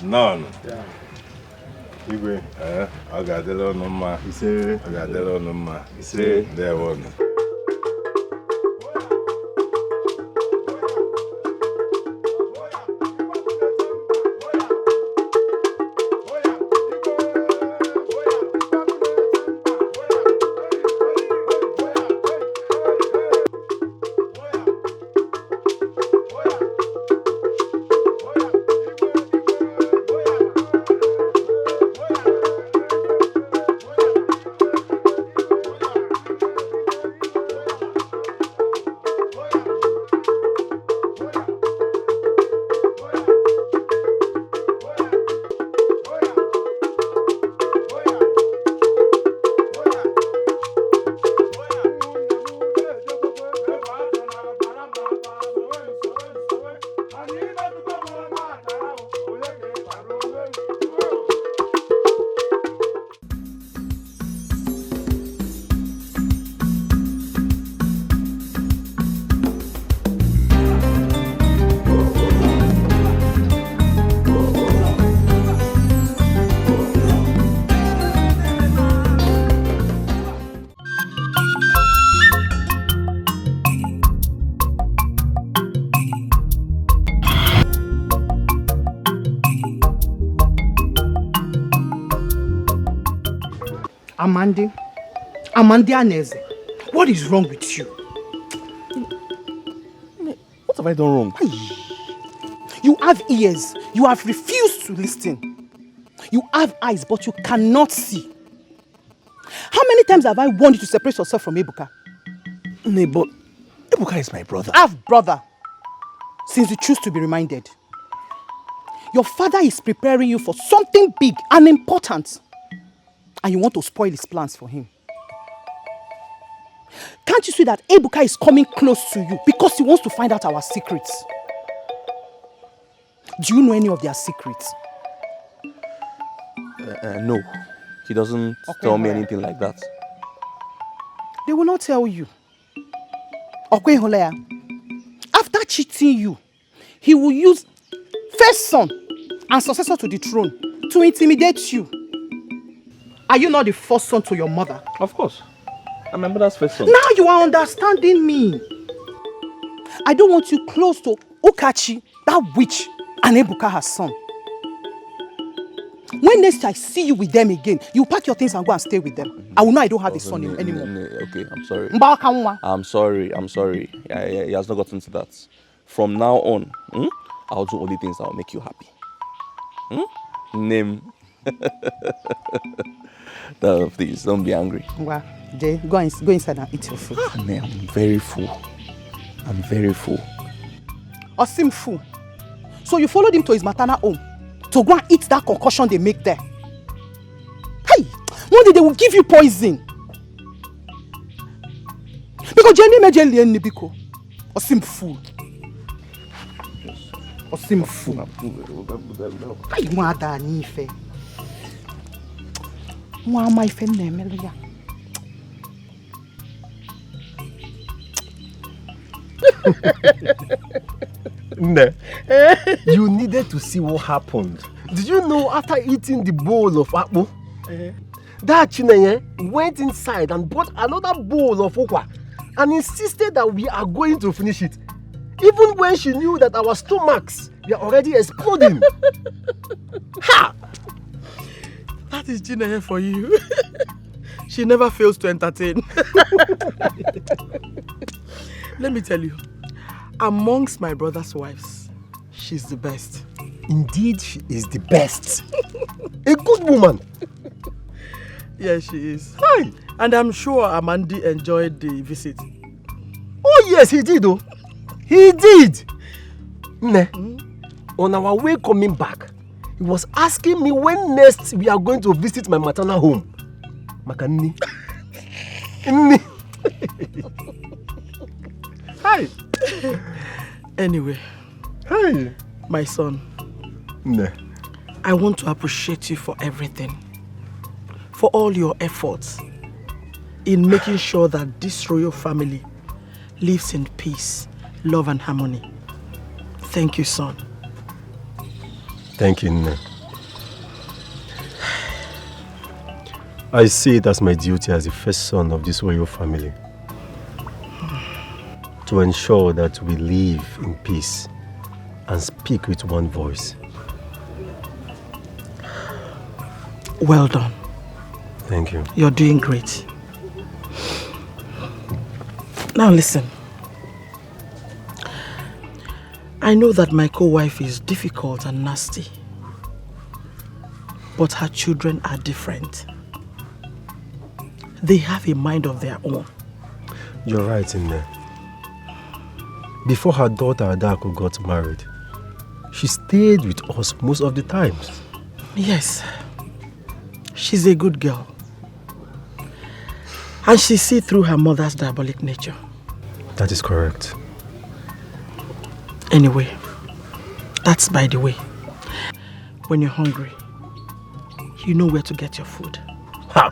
None. Igwe, I got the little number. He said, I got the little number. He said, there one. Amandi Aneze, what is wrong with you? What have I done wrong? You have ears, you have refused to listen. You have eyes, but you cannot see. How many times have I warned you to separate yourself from Ebuka? No, but Ebuka is my brother. Half brother, since you choose to be reminded. Your father is preparing you for something big and important. And you want to spoil his plans for him. Can't you see that Ebuka is coming close to you because he wants to find out our secrets? Do you know any of their secrets? No. He doesn't tell me anything like that. They will not tell you. After cheating you, he will use first son and successor to the throne to intimidate you. Are you not the first son to your mother? Of course. I'm my mother's first son. Now you are understanding me. I don't want you close to Okachi, that witch, and Ebuka, her son. When next I see you with them again, you pack your things and go and stay with them. I will know I don't have a son anymore. Okay, I'm sorry. I'm sorry. He has not gotten to that. From now on, I'll do only things that will make you happy. Name. No, please, don't be angry. Well, Jay, go inside and eat your food. I'm very full. I'm very full. Osim full. So you followed him to his maternal home to go and eat that concoction they make there. Hey, one day they will give you poison. Because Jenny made Jelly and Nibiko. Osim full. Osim full. Hey, Mada Nife. My friend Melia. You needed to see what happened. Did you know after eating the bowl of apple, that Chinenye went inside and bought another bowl of okwa and insisted that we are going to finish it, even when she knew that our stomachs were already exploding. Ha! That is Chinenye for you. She never fails to entertain. Let me tell you, amongst my brother's wives, she's the best. Indeed, she is the best. A good woman. Yes, she is. Hi. And I'm sure Amandi enjoyed the visit. Oh yes, he did though. He did. On our way coming back, he was asking me when next we are going to visit my maternal home. Makani. Hi. Anyway. Hi. My son. I want to appreciate you for everything. For all your efforts in making sure that this royal family lives in peace, love and harmony. Thank you, son. Thank you, Nne. I see it as my duty as the first son of this royal family to ensure that we live in peace and speak with one voice. Well done. Thank you. You're doing great. Now listen. I know that my co-wife is difficult and nasty, but her children are different. They have a mind of their own. You're right in there. Before her daughter Adako got married, she stayed with us most of the times. Yes, she's a good girl. And she sees through her mother's diabolic nature. That is correct. Anyway, that's by the way. When you're hungry, you know where to get your food. Ha!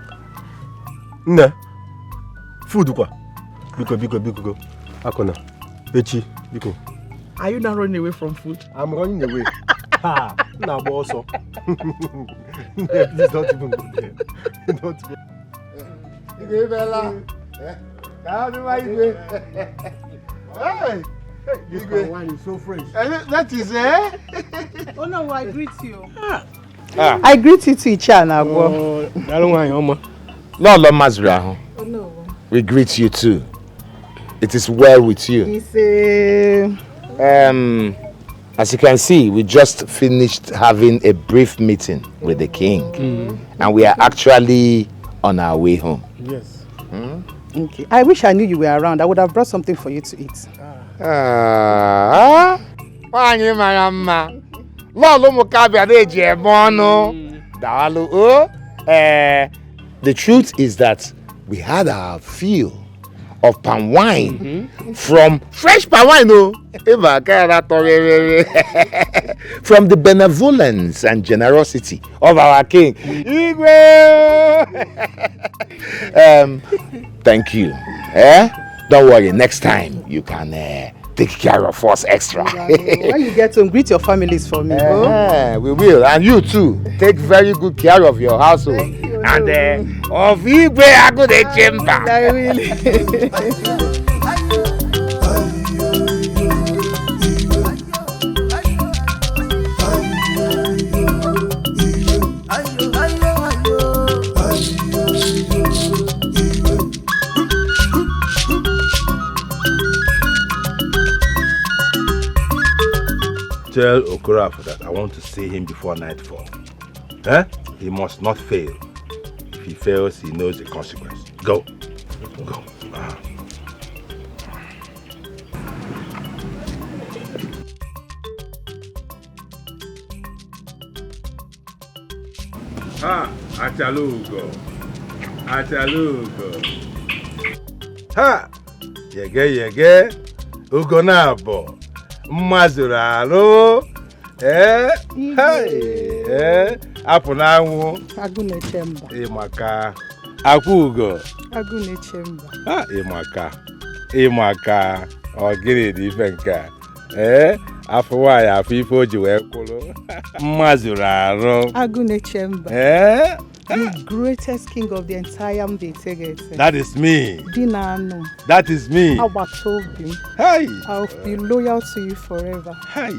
Nne, food kwa? Biko. Akona. Echi, biko. Are you not running away from food? I'm running away. Ha! Na boso. Please don't even go there. Don't go. Igwe Bella. Hey! This wine is so fresh. That is Oh no, I greet you. I greet you to each other. Oh no. We greet you too. It is well with you. As you can see, we just finished having a brief meeting with the king, and we are actually on our way home. Yes. Okay. I wish I knew you were around. I would have brought something for you to eat. The truth is that we had our fill of palm wine from fresh palm wine, from the benevolence and generosity of our king. Thank you. Don't worry, next time you can take care of us extra. When you get home, greet your families for me. We will, and you too. Take very good care of your household. Thank you. And of Igwe Agode Chemba. I will. Tell Okorafor that I want to see him before nightfall. He must not fail. If he fails, he knows the consequence. Go. Go. Achalugo. Ha! Yege. Ugo nabo. Mazuralo. Apunanwu. Agunechemba. Imaka. Akugo. Agunechemba. Imaka. Ogiri di fenka. Afụwa afọ ife o ji wee kwụrụ. Mmazuru arụ. Agunechemba. The greatest king of the entire Mbetegete. That is me. Dinano. That is me. Awatobi. Hey. I'll be loyal to you forever. Hey,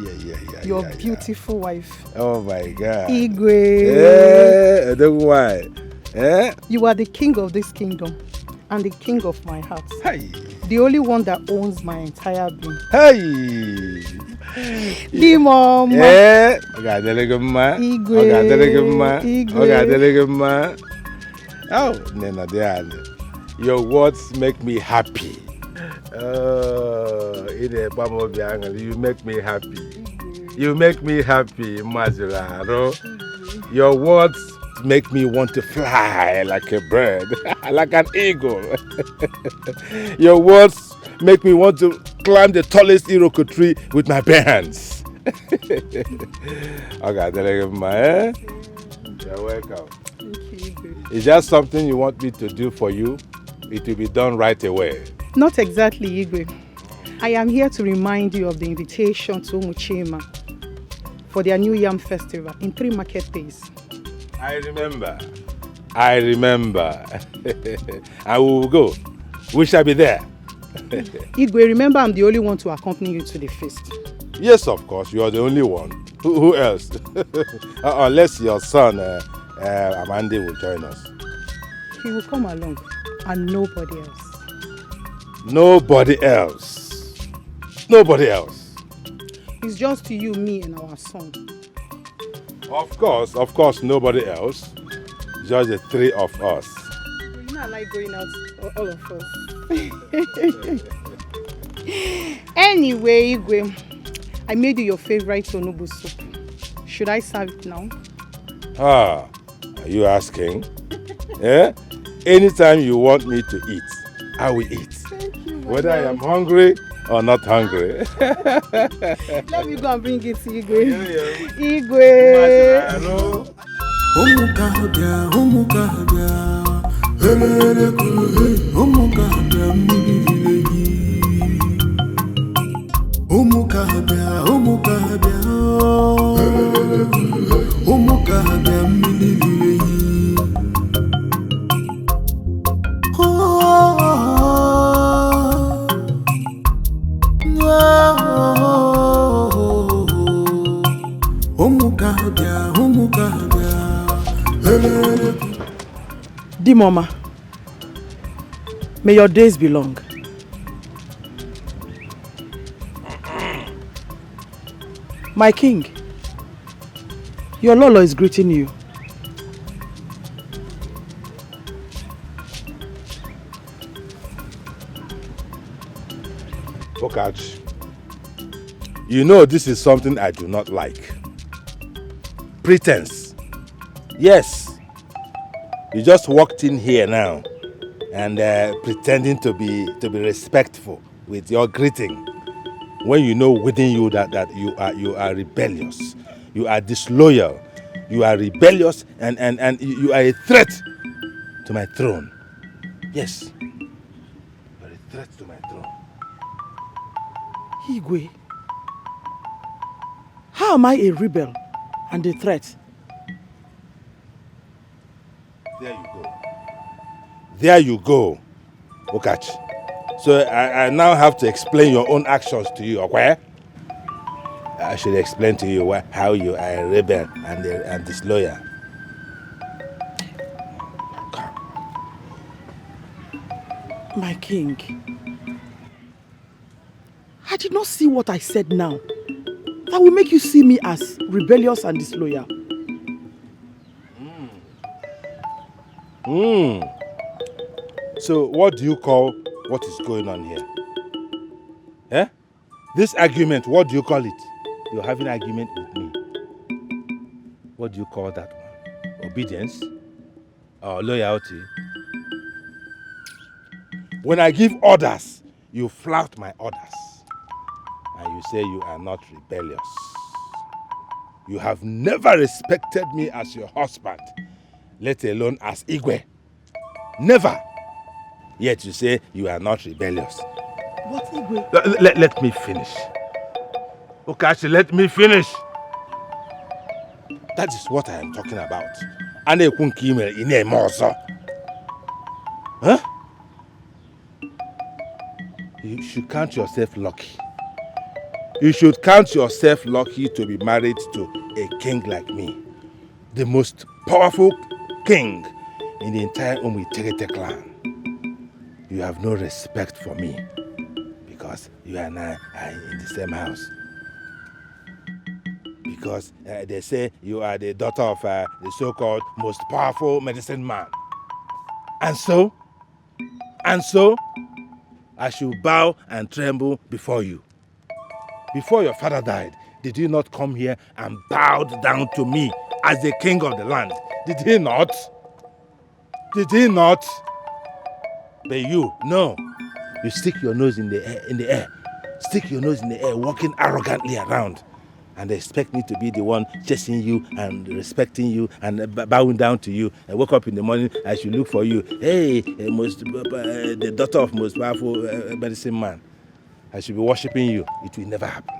Your beautiful wife. Oh my God. Igwe. Why? You are the king of this kingdom and the king of my heart. Hey. The only one that owns my entire being. Hey. Dimom. Oh, Nena Diane. Your words make me happy. You make me happy. You make me happy, Mazuraro. Your words make me want to fly like a bird, like an eagle. Your words make me want to climb the tallest Iroko tree with my bare hands. Okay, you're welcome. Thank you. Is that something you want me to do for you? It will be done right away. Not exactly, Igwe. I am here to remind you of the invitation to Umuchima for their New Yam Festival in 3 market days. I remember. I remember. And we will go. We shall be there. Igwe, remember I'm the only one to accompany you to the feast. Yes, of course. You are the only one. Who else? Unless your son, Amande, will join us. He will come along. And nobody else. Nobody else. Nobody else. It's just you, me, and our son. Of course, nobody else. Just the three of us. You know I like going out, all of us. Anyway, Igwe, I made you your favorite onubu soup. Should I serve it now? Are you asking? Yeah? Anytime you want me to eat, I will eat. Thank you, whether I am hungry or not hungry. Let me go and bring it to Igwe. Yeah. Igwe. Dimoma, may your days be long. My king, your Lolo is greeting you. Okach, you know this is something I do not like. Pretense. Yes. You just walked in here now and pretending to be respectful with your greeting, when you know within you that you are rebellious, you are disloyal, you are rebellious, and you are a threat to my throne. Yes, you are a threat to my throne. Igwe, how am I a rebel and a threat? There you go. There you go, Okach. So I now have to explain your own actions to you, okay? I should explain to you how you are a rebel and disloyal. My king, I did not see what I said now. That will make you see me as rebellious and disloyal. So what do you call what is going on here? Eh? This argument, what do you call it? You're having an argument with me. What do you call that one? Obedience? Or loyalty? When I give orders, you flout my orders. And you say you are not rebellious. You have never respected me as your husband, let alone as Igwe. Never. Yet you say you are not rebellious. What, Igwe? Let me finish. Okachi, let me finish. That is what I am talking about. Huh? You should count yourself lucky. You should count yourself lucky to be married to a king like me. The most powerful king in the entire Umuiterete clan. You have no respect for me because you and I are in the same house. Because they say you are the daughter of the so-called most powerful medicine man. And so, I should bow and tremble before you. Before your father died, did he not come here and bowed down to me as the king of the land? Did he not? Did he not? But you, no. You stick your nose in the air. Stick your nose in the air, walking arrogantly around. And they expect me to be the one chasing you and respecting you and bowing down to you. I wake up in the morning, I should look for you. Hey, the daughter of most powerful medicine man. I should be worshipping you. It will never happen.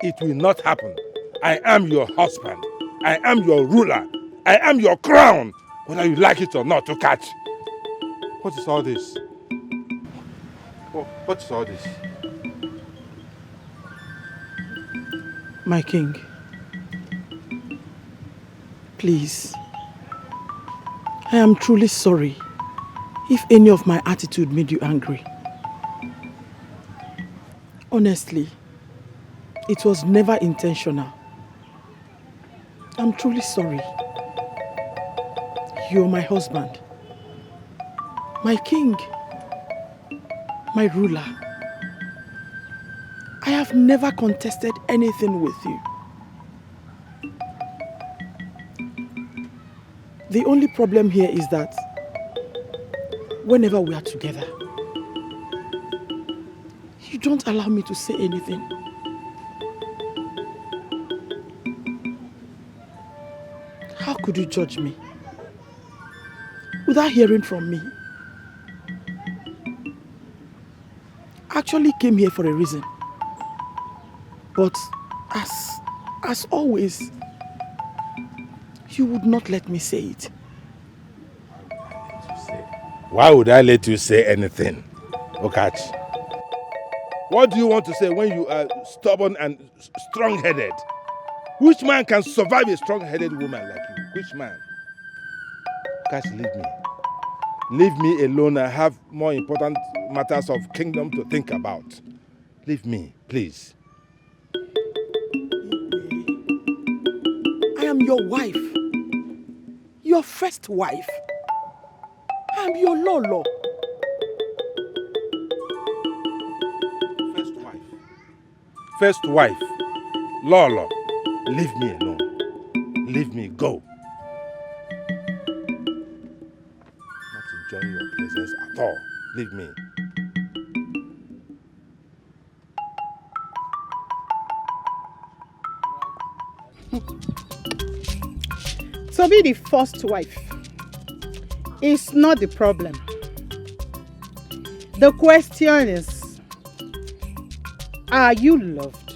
It will not happen. I am your husband. I am your ruler. I am your crown. Whether you like it or not, to catch. What is all this? What is all this? My king, please, I am truly sorry if any of my attitude made you angry. Honestly, it was never intentional. I'm truly sorry. You're my husband, my king, my ruler. I have never contested anything with you. The only problem here is that whenever we are together, you don't allow me to say anything. How could you judge me without hearing from me? I actually came here for a reason. But as always, you would not let me say it. Why would I let you say anything, Okachi? What do you want to say when you are stubborn and strong-headed? Which man can survive a strong-headed woman like you? Which man? Okachi, leave me. Leave me alone. I have more important matters of kingdom to think about. Leave me, please. I am your wife. Your first wife. I am your Lolo. First wife. Lolo. Leave me alone. Leave me, go. Not enjoying your presence at all. Leave me. To be the first wife is not the problem. The question is, are you loved?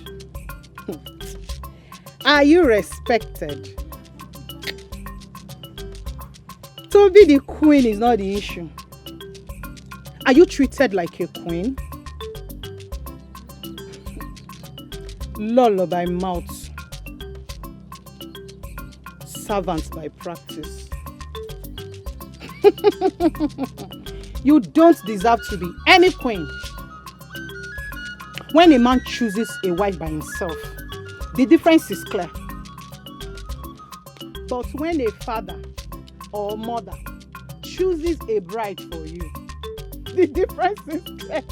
Are you respected? To be the queen is not the issue. Are you treated like a queen? Lolo by mouth. Servants by practice. You don't deserve to be any queen. When a man chooses a wife by himself, the difference is clear. But when a father or mother chooses a bride for you, the difference is clear.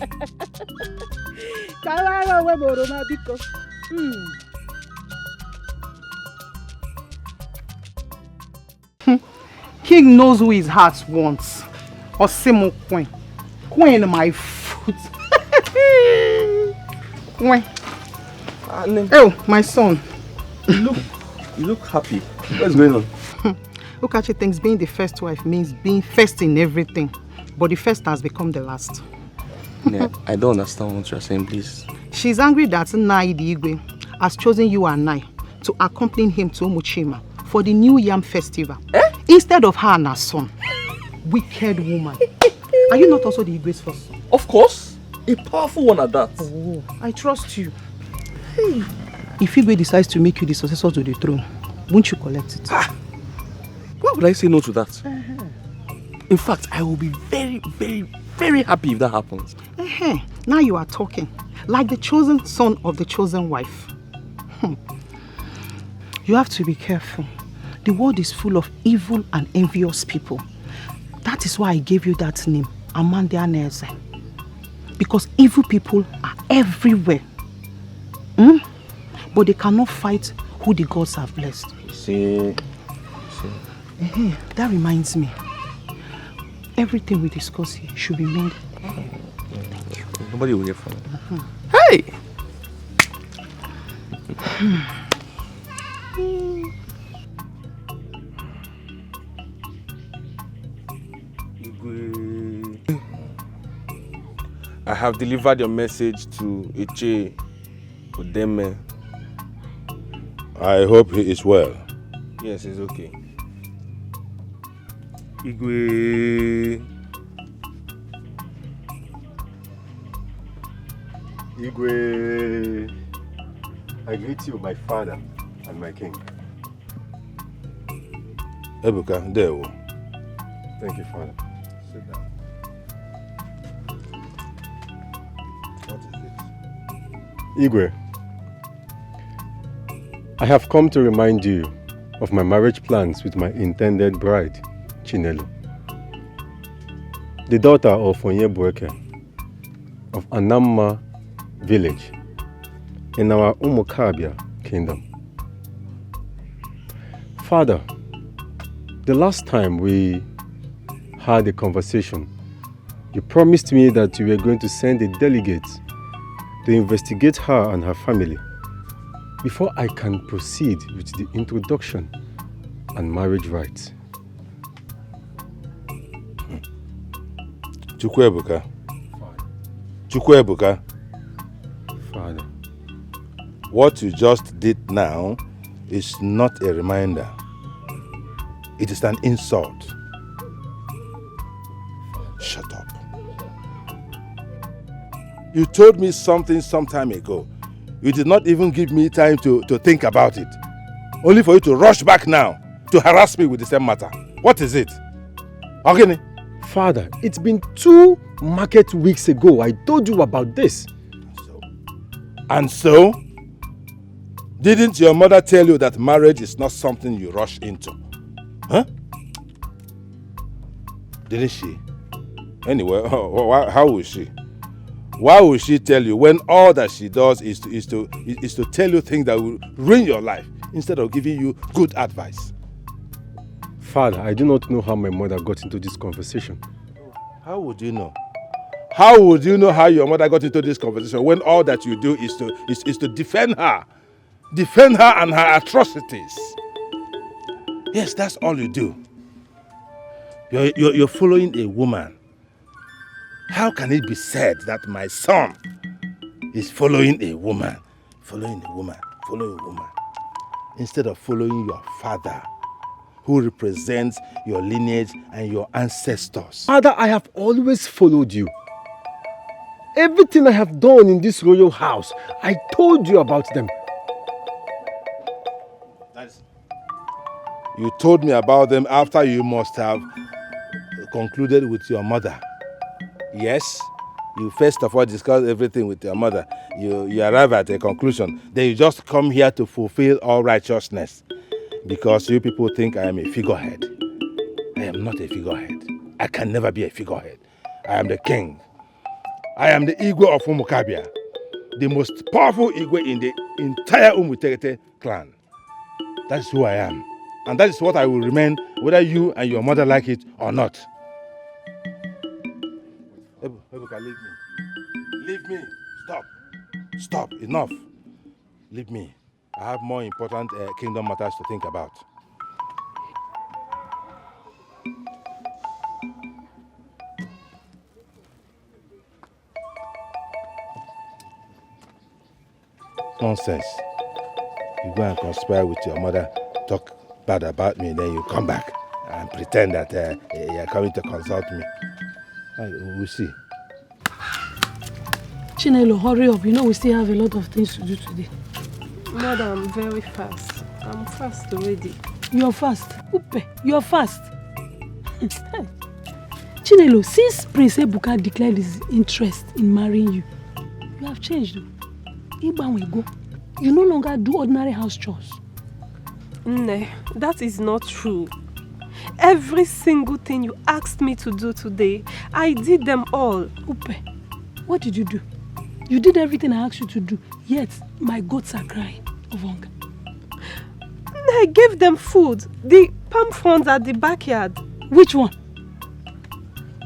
King knows who his heart wants. Osimo Queen. Queen my foot. Queen. Oh, my son. You look happy. What's going on? Okachi thinks being the first wife means being first in everything. But the first has become the last. Yeah, I don't understand what you're saying, please. She's angry that Nai Igwe has chosen you and I to accompany him to Umuchima for the New Yam Festival. Instead of her and her son. Wicked woman. Are you not also the Igwe's first son? Of course. A powerful one at that. Oh, I trust you. Hey. If Igwe decides to make you the successor to the throne, won't you collect it? Why would I say no to that? In fact, I will be very, very, very happy if that happens. Now you are talking. Like the chosen son of the chosen wife. You have to be careful. The world is full of evil and envious people. That is why I gave you that name, Amanda Neze. Because evil people are everywhere. But they cannot fight who the gods have blessed. See. That reminds me. Everything we discuss here should be made. Thank you. Nobody will hear from me. Hey! I have delivered your message to Iche Udeme. I hope he is well. Yes, he's okay. Igwe. Igwe, I greet you, my father and my king. Ebuka, there. Thank you, father. Sit down. What is it? Igwe, I have come to remind you of my marriage plans with my intended bride, Chinelo, the daughter of Onyebueke of Anamma village in our Umukabia kingdom. Father, the last time we had a conversation, you promised me that you were going to send a delegate to investigate her and her family before I can proceed with the introduction and marriage rites. Chukwuebuka. Chukwuebuka. Father. What you just did now is not a reminder. It is an insult. Shut up. You told me something some time ago. You did not even give me time to think about it. Only for you to rush back now to harass me with the same matter. What is it? Ogini? Father, it's been 2 market weeks ago I told you about this. And so? Didn't your mother tell you that marriage is not something you rush into? Huh? Didn't she? Anyway, how will she? Why would she tell you when all that she does is to tell you things that will ruin your life instead of giving you good advice? Father, I do not know how my mother got into this conversation. How would you know? How would you know how your mother got into this conversation when all that you do is to defend her? Defend her and her atrocities. Yes, that's all you do. You're following a woman. How can it be said that my son is following a woman? Following a woman. Following a woman. Instead of following your father, who represents your lineage and your ancestors. Father, I have always followed you. Everything I have done in this royal house, I told you about them. You told me about them after you must have concluded with your mother. Yes, you first of all discuss everything with your mother. You arrive at a conclusion. Then you just come here to fulfill all righteousness. Because you people think I am a figurehead. I am not a figurehead. I can never be a figurehead. I am the king. I am the Igwe of Umukabia, the most powerful Igwe in the entire Umuterete clan. That is who I am. And that is what I will remain, whether you and your mother like it or not. Ebuka, leave me. Leave me. Stop. Stop. Enough. Leave me. I have more important kingdom matters to think about. Nonsense. You go and conspire with your mother, talk bad about me, then you come back and pretend that you're coming to consult me. We'll see. Chinelo, hurry up. You know we still have a lot of things to do today. Mother, I'm very fast. I'm fast already. You're fast. Upe, you're fast. Chinelo, since Prince Ebuka declared his interest in marrying you, you have changed. Go. You no longer do ordinary house chores. Nne, that is not true. Every single thing you asked me to do today, I did them all. Upe, what did you do? You did everything I asked you to do, yet my goats are crying of hunger. I gave them food. The palm fronds at the backyard. Which one?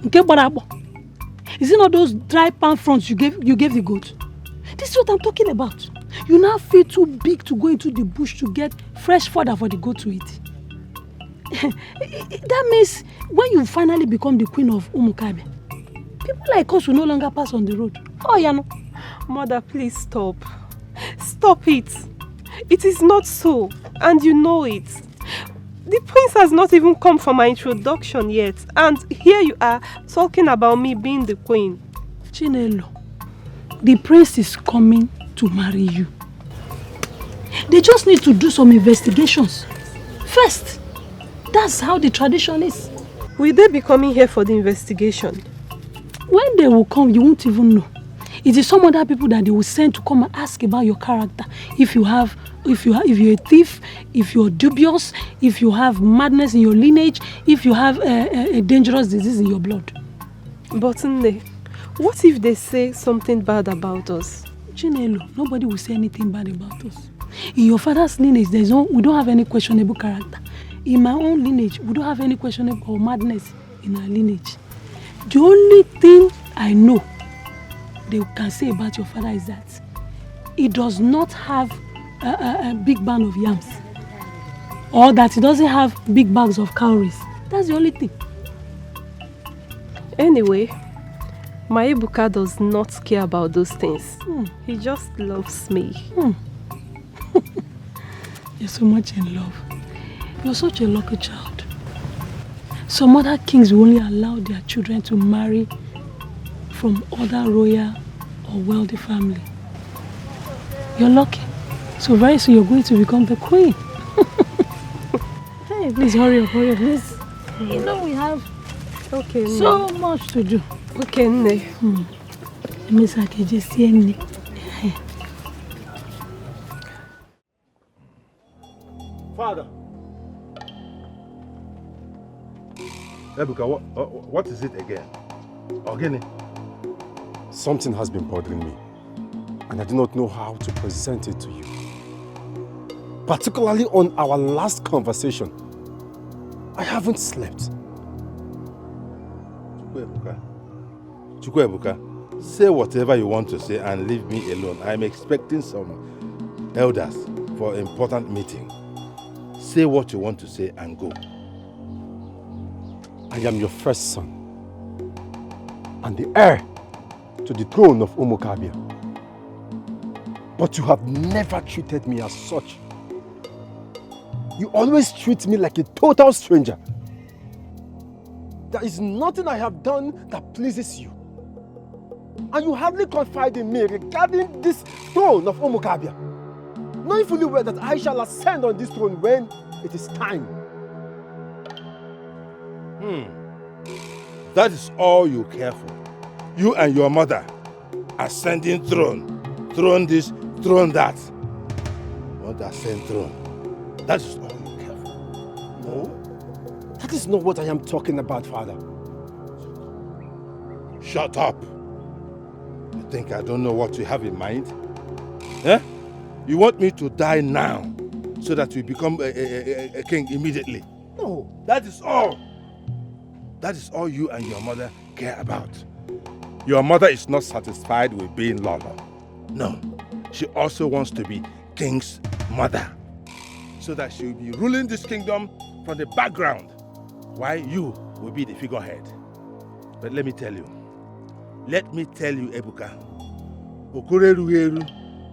Is it not those dry palm fronds you gave the goat? This is what I'm talking about. You now feel too big to go into the bush to get fresh fodder for the goat to eat. That means when you finally become the queen of Umukabe, people like us will no longer pass on the road. Oh, yeah, no. Mother, please stop. Stop it. It is not so, and you know it. The prince has not even come for my introduction yet. And here you are talking about me being the queen. Chinelo, the prince is coming to marry you. They just need to do some investigations first. That's how the tradition is. Will they be coming here for the investigation? When they will come, you won't even know. It is some other people that they will send to come and ask about your character. If you're a thief, if you're dubious, if you have madness in your lineage, if you have a dangerous disease in your blood. But Nne, what if they say something bad about us? Chinelo, nobody will say anything bad about us. In your father's lineage, we don't have any questionable character. In my own lineage, we don't have any questionable madness in our lineage. The only thing I know they can say about your father is that he does not have a big bag of yams, or that he doesn't have big bags of cowries. That's the only thing. Anyway, my Ebuka does not care about those things. He just loves me. You're so much in love. You're such a lucky child. Some other kings will only allow their children to marry from other royal or wealthy family. You're lucky. So very soon you're going to become the queen. Hey, please hurry up, please. You know we have so much to do. Okay, Nne. Miss Akejesienne. Father. Ebuka, what is it again? Ogini? Something has been bothering me, and I do not know how to present it to you. Particularly on our last conversation, I haven't slept. Chukwuebuka, say whatever you want to say and leave me alone. I'm expecting some elders for an important meeting. Say what you want to say and go. I am your first son and the heir to the throne of Umukabia. But you have never treated me as such. You always treat me like a total stranger. There is nothing I have done that pleases you. And you hardly confide in me regarding this throne of Umukabia, knowing fully well that I shall ascend on this throne when it is time. That is all you care for. You and your mother ascending throne. Throne this, throne that. Want to ascend throne. That is all you care for. No, that is not what I am talking about, Father. Shut up. You think I don't know what you have in mind? Eh? You want me to die now so that you become a king immediately? No, that is all. That is all you and your mother care about. Your mother is not satisfied with being Lolo. No, she also wants to be king's mother, so that she will be ruling this kingdom from the background, while you will be the figurehead. But let me tell you, Ebuka, okore ruheru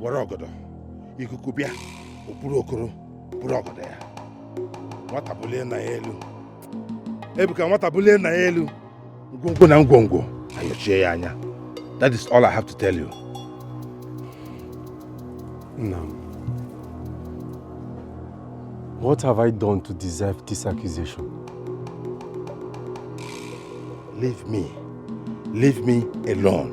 waragodo, ikukubia opuru okoro burogodo ya. Nwata bulie na elu. Ebuka nwata bulie na elu. Ngwongwo na ngwongwo ayochie ya anya. That is all I have to tell you. No. What have I done to deserve this accusation? Leave me. Leave me alone.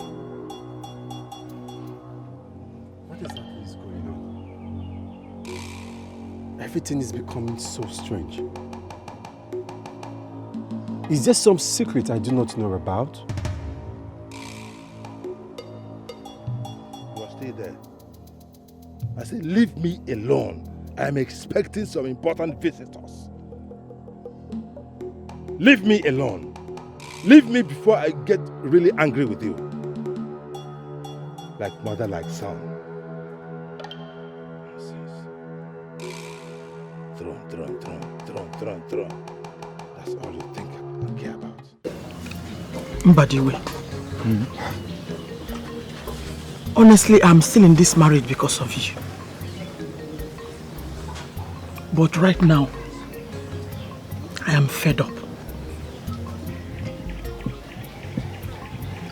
What exactly is going on? Everything is becoming so strange. Is there some secret I do not know about? You are still there. I said, leave me alone. I am expecting some important visitors. Leave me alone. Leave me before I get really angry with you. Like mother, like son. Throne. That's all you think and care about. Mbadiwe. Honestly, I'm still in this marriage because of you. But right now, I am fed up.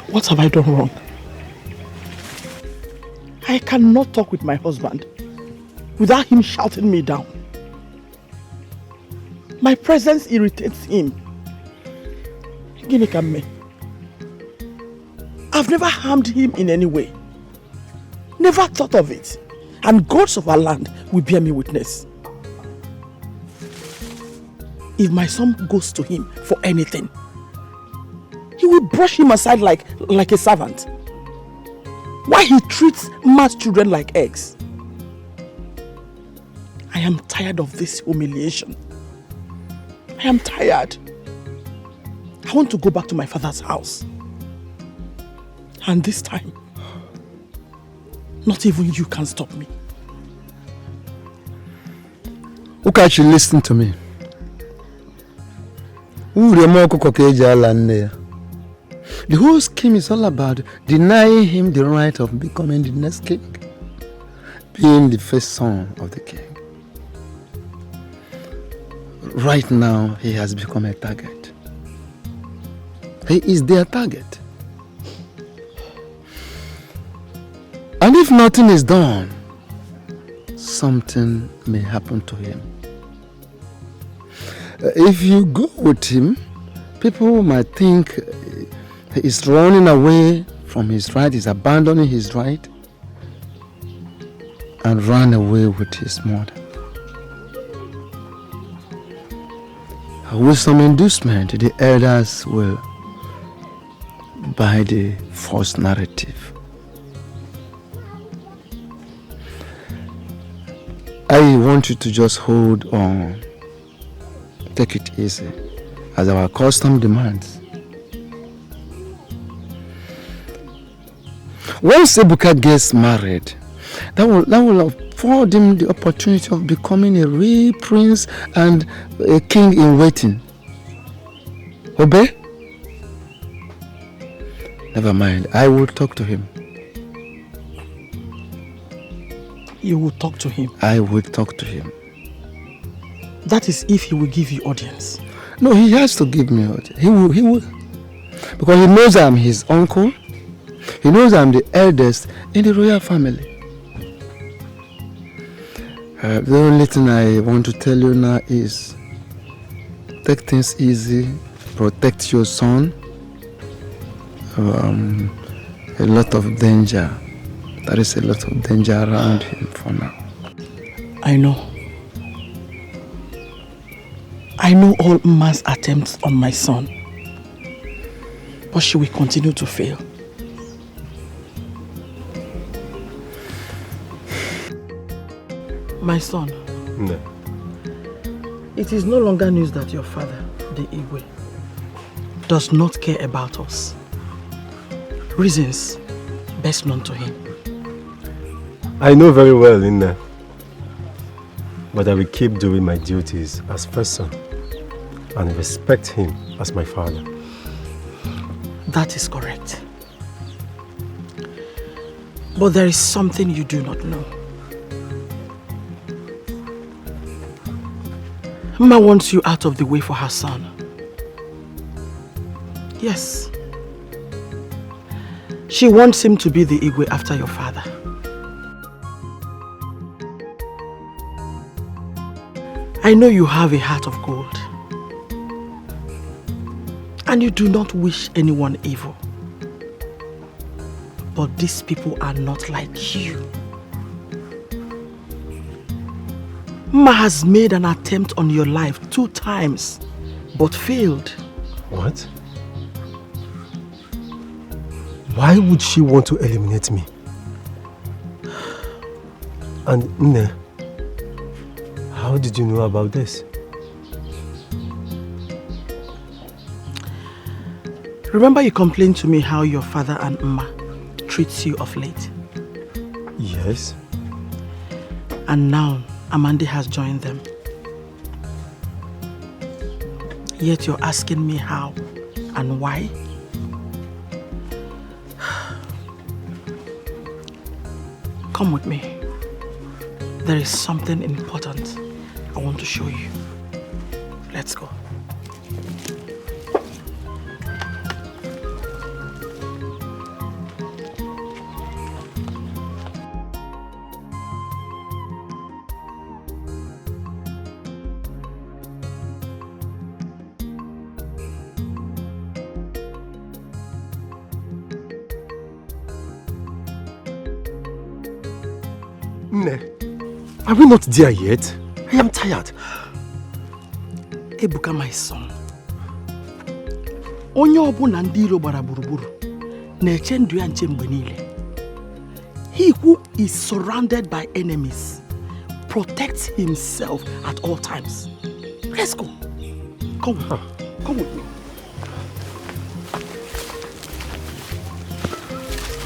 What have I done wrong? I cannot talk with my husband without him shouting me down. My presence irritates him. I've never harmed him in any way. Never thought of it. And gods of our land will bear me witness. If my son goes to him for anything, he will brush him aside like a servant. Why he treats man's children like eggs? I am tired of this humiliation. I am tired. I want to go back to my father's house. And this time, not even you can stop me. Ukachi, listen to me. The whole scheme is all about denying him the right of becoming the next king, being the first son of the king. Right now, he has become a target. He is their target. And if nothing is done, something may happen to him. If you go with him, people might think he is running away from his right, he's abandoning his right, and run away with his mother. With some inducement, the elders will buy the false narrative. I want you to just hold on. Take it easy, as our custom demands. Once Ebuka gets married, that will afford him the opportunity of becoming a real prince and a king in waiting. Obey? Never mind, I will talk to him. You will talk to him? I will talk to him. That is if he will give you audience. No, he has to give me audience. He will. Because he knows I'm his uncle. He knows I'm the eldest in the royal family. The only thing I want to tell you now is take things easy, protect your son. A lot of danger. There is a lot of danger around him for now. I know. I know all Mma's attempts on my son, but she will continue to fail. My son, No. it is no longer news that your father, the Igwe, does not care about us. Reasons best known to him. I know very well, Inna. But I will keep doing my duties as first son and respect him as my father. That is correct. But there is something you do not know. Mma wants you out of the way for her son. Yes. She wants him to be the Igwe after your father. I know you have a heart of gold. And you do not wish anyone evil. But these people are not like you. Mma has made an attempt on your life 2 times, but failed. What? Why would she want to eliminate me? And Nne, how did you know about this? Remember you complained to me how your father and Mma treats you of late? Yes. And now Amande has joined them. Yet you're asking me how and why? Come with me. There is something important I want to show you. Let's go. Are we not there yet? I am tired. Ebuka, my son. Onye ọbụla ndị iro gbara gburugburu na-eche ndụ ya nche mgbe niile. He who is surrounded by enemies protects himself at all times. Let's go. Come on. Come with me.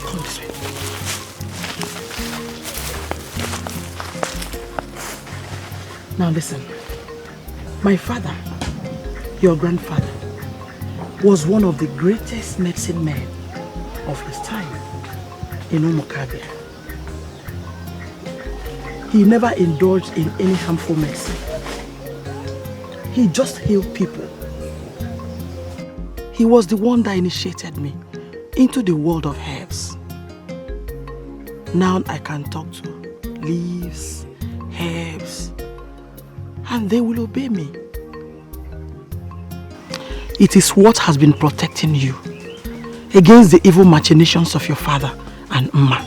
Come this way. Now listen. My father, your grandfather, was one of the greatest medicine men of his time in Umukabia. He never indulged in any harmful medicine. He just healed people. He was the one that initiated me into the world of herbs. Now I can talk to leaves, herbs, and they will obey me. It is what has been protecting you against the evil machinations of your father and Mma.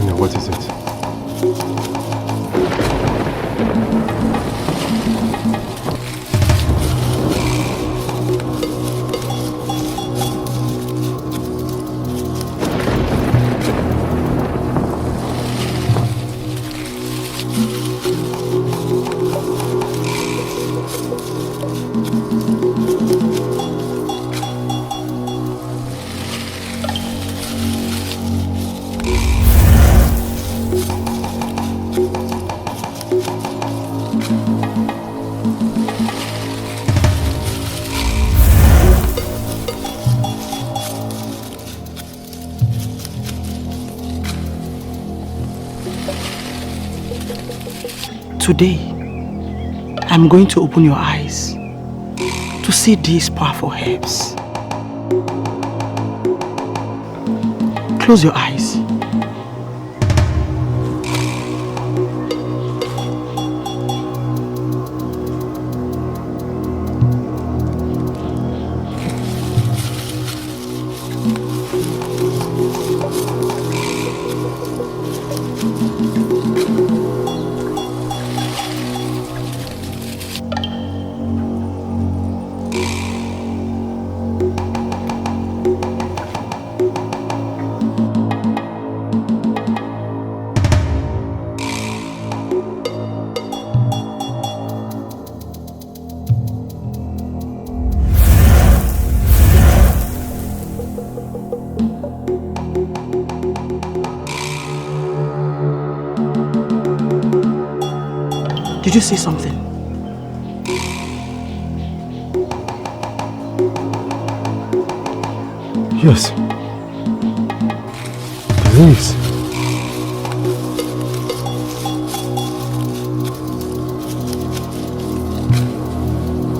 No, what is it? Today, I'm going to open your eyes to see these powerful herbs. Close your eyes. Did you see something? Yes. Please.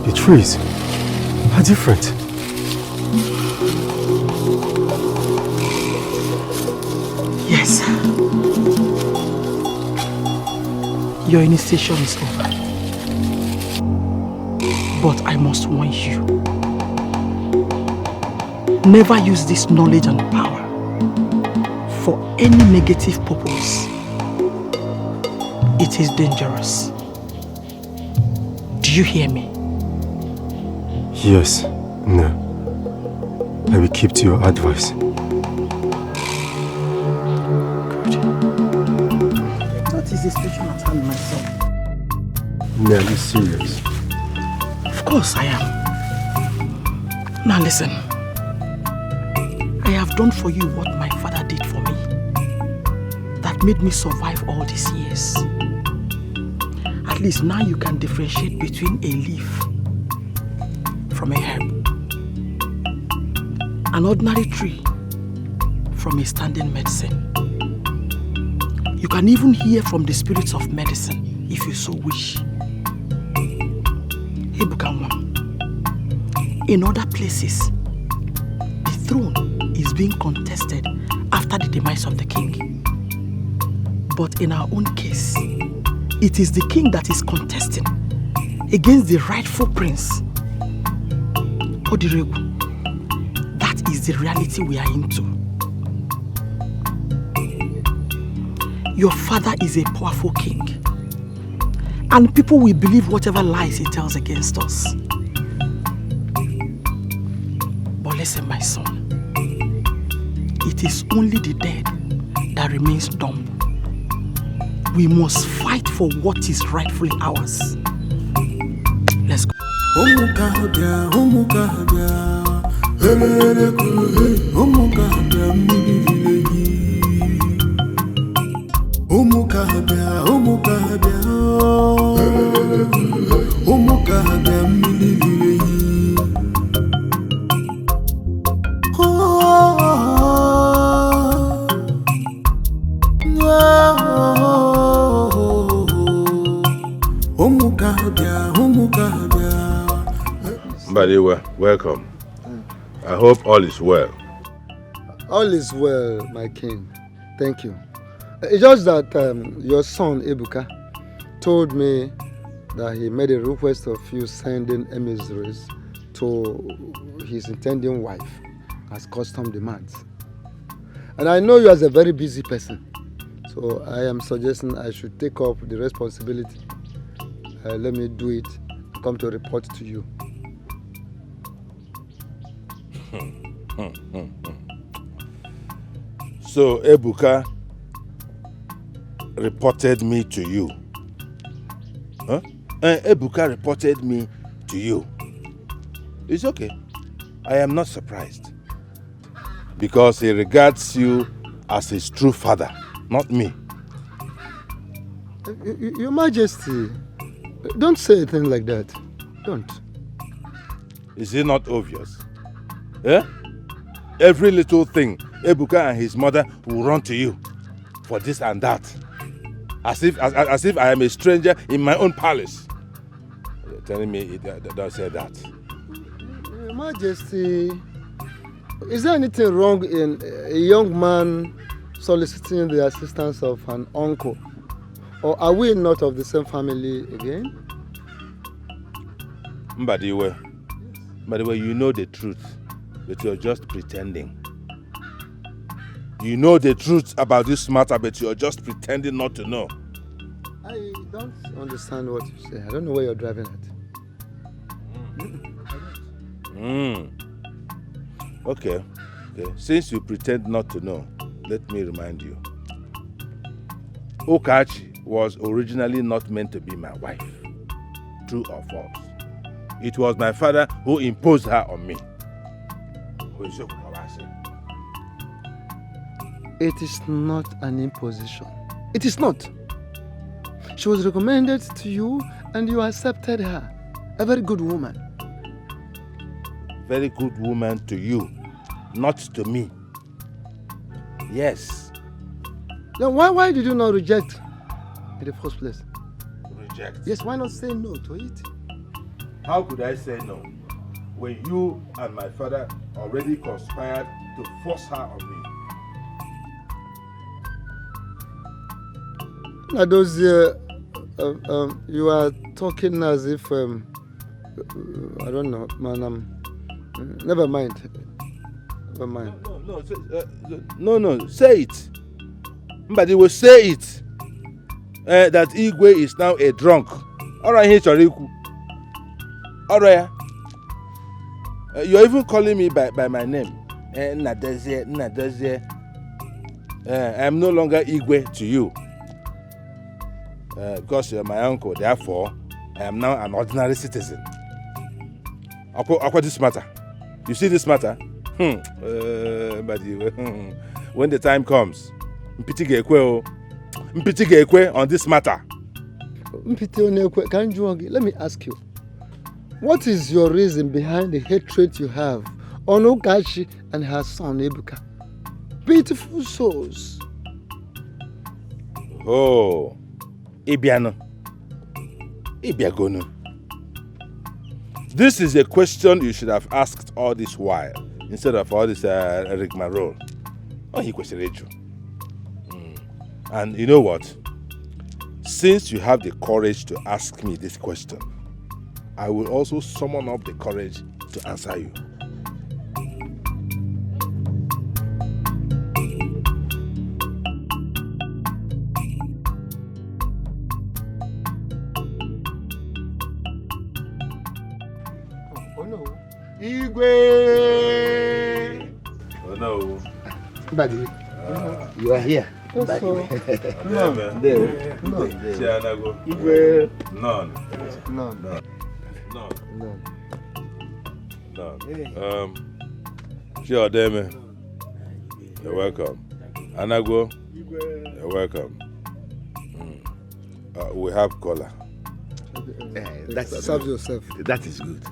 The trees are different. Yes. Your initiation is over. But I must warn you. Never use this knowledge and power for any negative purpose. It is dangerous. Do you hear me? Yes. No. I will keep to your advice. What is the situation at hand, my son? No, are you serious? Of course I am. Now listen. I have done for you what my father did for me. That made me survive all these years. At least now you can differentiate between a leaf from a herb. An ordinary tree from a standing medicine. You can even hear from the spirits of medicine if you so wish. Ebuka, in other places, the throne is being contested after the demise of the king. But in our own case, it is the king that is contesting against the rightful prince. Odiregu, that is the reality we are into. Your father is a powerful king, and people will believe whatever lies he tells against us. But listen, my son, it is only the dead that remains dumb. We must fight for what is rightfully ours. Let's go. Mbadiwe, welcome. I hope all is well. All is well, my king. Thank you. It's just that your son, Ebuka, told me that he made a request of you sending emissaries to his intending wife, as custom demands. And I know you as a very busy person, so I am suggesting I should take up the responsibility. Let me do it and come to report to you. So Ebuka reported me to you. Huh? Ebuka reported me to you. It's okay. I am not surprised. Because he regards you as his true father, not me. Your Majesty, don't say a thing like that. Don't. Is it not obvious? Yeah? Every little thing, Ebuka and his mother will run to you for this and that. As if I am a stranger in my own palace. You're telling me don't say that. Your Majesty, is there anything wrong in a young man soliciting the assistance of an uncle? Or are we not of the same family again? Mbadiwe, you know the truth, but you're just pretending. You know the truth about this matter, but you're just pretending not to know. I don't understand what you say. I don't know where you're driving at. Okay. Since you pretend not to know, let me remind you. Okachi was originally not meant to be my wife. True or false? It was my father who imposed her on me. It is not an imposition. It is not. She was recommended to you and you accepted her. A very good woman. Very good woman to you, not to me. Yes. Then why did you not reject in the first place? Reject? Yes, why not say no to it? How could I say no when you and my father already conspired to force her on me? Now those you are talking as if I don't know, man. Never mind. No. Say it. But he will say it. That Igwe is now a drunk. Alright, Hichoriku. Alright. You're even calling me by my name. Nadezie. I'm no longer Igwe to you. Because you're my uncle, therefore, I am now an ordinary citizen. What this matter? You see this matter? But when the time comes, Mpiti on this matter. Let me ask you, what is your reason behind the hatred you have on Okachi and her son Ebuka? Beautiful souls. Oh, Ibiano. Ibiagono. This is a question you should have asked all this while, instead of all this rigmarole. Oh, he questioned you. And you know what? Since you have the courage to ask me this question, I will also summon up the courage to answer you. Igwe! Oh no. Buddy, you are here. No. Igwe. None. Sure, Deme. You're welcome. Anago, you're welcome. We have cola. Serve yourself. That is good.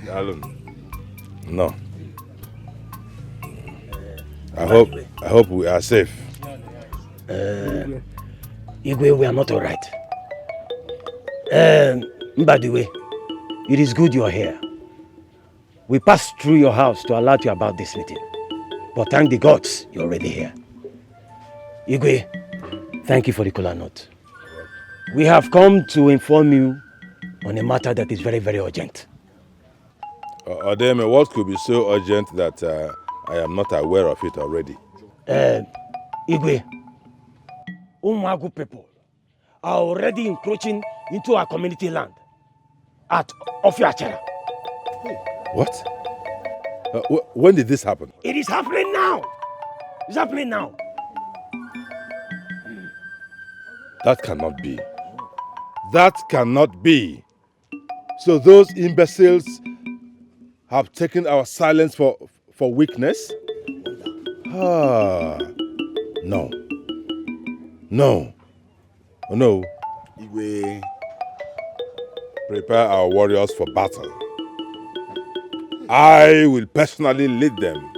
Alan, no. I hope we are safe. Igwe, we are not all right. By the way, it is good you are here. We passed through your house to alert you about this meeting. But thank the gods, you're already here. Igwe, thank you for the cola note. We have come to inform you on a matter that is very, very urgent. Odeme, what could be so urgent that I am not aware of it already? Igwe, Umagu people are already encroaching into our community land at Ofiachara. What? When did this happen? It is happening now. It's happening now. That cannot be. That cannot be. So those imbeciles have taken our silence for weakness? No. No. Oh, no. Igwe. Prepare our warriors for battle. I will personally lead them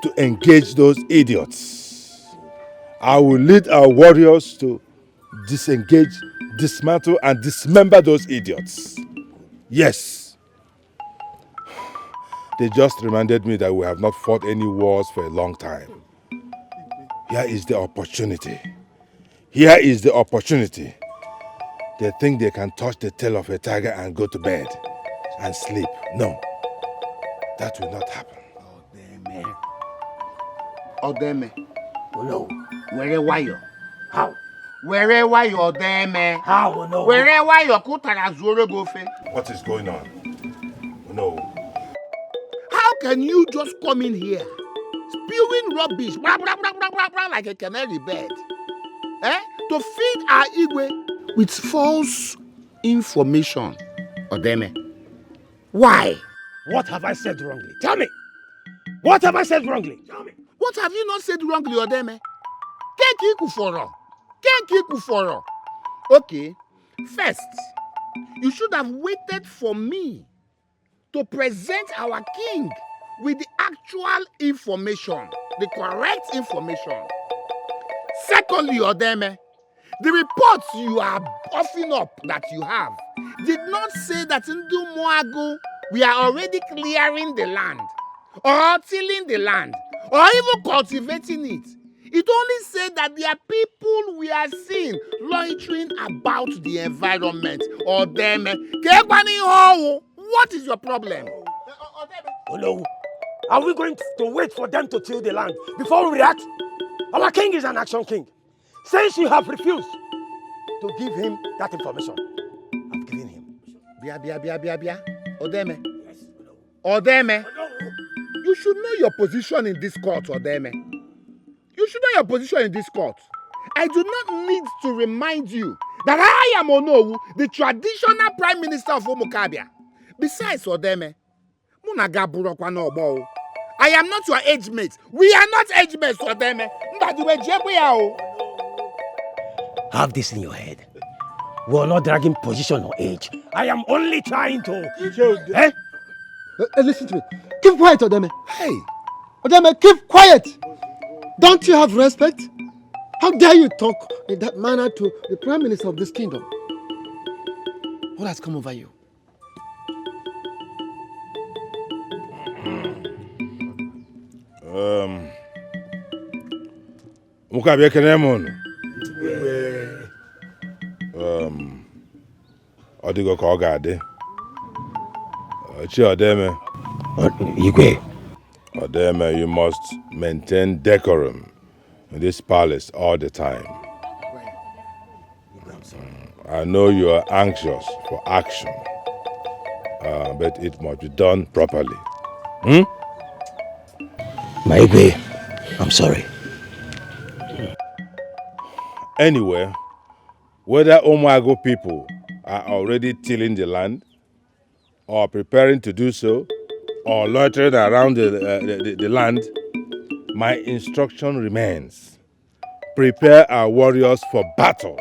to engage those idiots. I will lead our warriors to disengage, dismantle, and dismember those idiots. Yes. They just reminded me that we have not fought any wars for a long time. Here is the opportunity. Here is the opportunity. They think they can touch the tail of a tiger and go to bed and sleep. No, that will not happen. Odeme. Oh no. Where you? How? Where you, Odeme? How? No. Where you? Kutara Zoro Gofe. What is going on? No. How can you just come in here, spewing rubbish, blah, blah, blah, blah, blah, blah, like a canary bird, to feed our Igwe with false information, Odeme? Why? What have I said wrongly? Tell me. What have I said wrongly? Tell me. What have you not said wrongly, Odeme? Okay, first, you should have waited for me to present our king with the actual information, the correct information. Secondly, Odeme, the reports you are puffing up that you have did not say that Ndu Moago we are already clearing the land, or tilling the land, or even cultivating it. It only said that there are people we are seeing loitering about the environment. Odeme, what is your problem? Oh no. Are we going to wait for them to till the land before we react? Our king is an action king. Since you have refused to give him that information, I've given him. Bia. Odeme. Odeme. You should know your position in this court, Odeme. You should know your position in this court. I do not need to remind you that I am Onowu, the traditional prime minister of Omokabia. Besides, Odeme, I am not your age mate. We are not age mates, Odeme. Have this in your head. We're not dragging position or age. I am only trying to... Eh? Listen to me. Keep quiet, Odeme. Hey! Odeme, keep quiet! Don't you have respect? How dare you talk in that manner to the Prime Minister of this kingdom? What has come over you? Mukabe Kenemon. Odigo Kogade. Odeme. Igwe. Odeme, you must maintain decorum in this palace all the time. I know you are anxious for action, but it must be done properly. My Igwe, I'm sorry. Anyway, whether Omago people are already tilling the land, or preparing to do so, or loitering around the land, my instruction remains. Prepare our warriors for battle.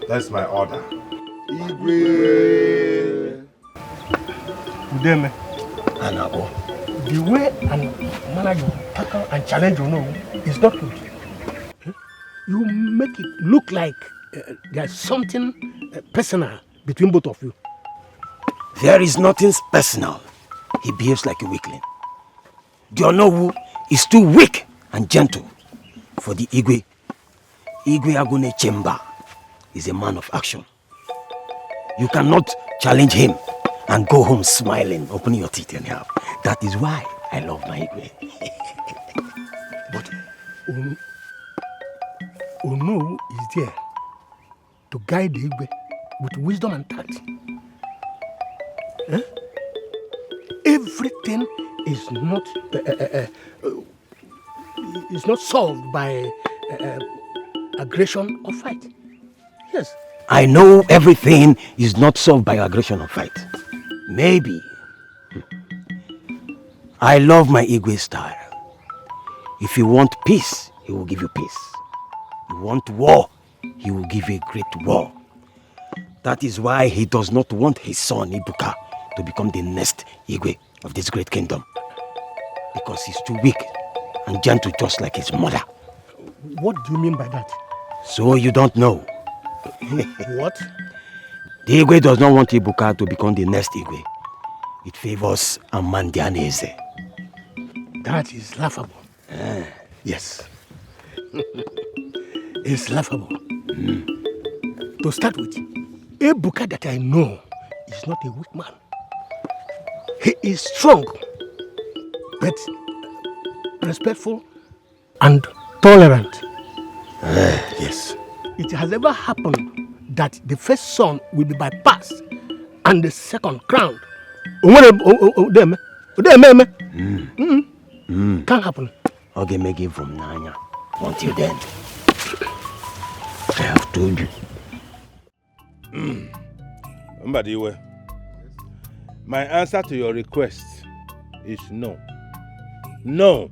That's my order. Igwe. Udeme. Anabo. The way and manner you tackle and challenge is not good. You make it look like there's something personal between both of you. There is nothing personal. He behaves like a weakling. The Onowu is too weak and gentle for the Igwe. Igwe Agune Chemba is a man of action. You cannot challenge him and go home smiling, opening your teeth anyhow. That is why I love my Igwe. But Ono is there to guide the Igwe with wisdom and tact. Everything is not solved by aggression or fight. Yes. I know everything is not solved by aggression or fight. Maybe. I love my Igwe style. If you want peace, he will give you peace. You want war, he will give you a great war. That is why he does not want his son Ibuka to become the next Igwe of this great kingdom. Because he's too weak and gentle just like his mother. What do you mean by that? So you don't know. What? The Igwe does not want Ibuka to become the next Igwe. It favors Amandianese. That is laughable. Yes. It's laughable. To start with, Ibuka that I know is not a weak man. He is strong, but respectful and tolerant. Yes. It has ever happened that the first son will be bypassed and the second crowned. Can't happen. Okay, make it from Nanya. Until then, I have told you. Mbadiwe, my answer to your request is no. No.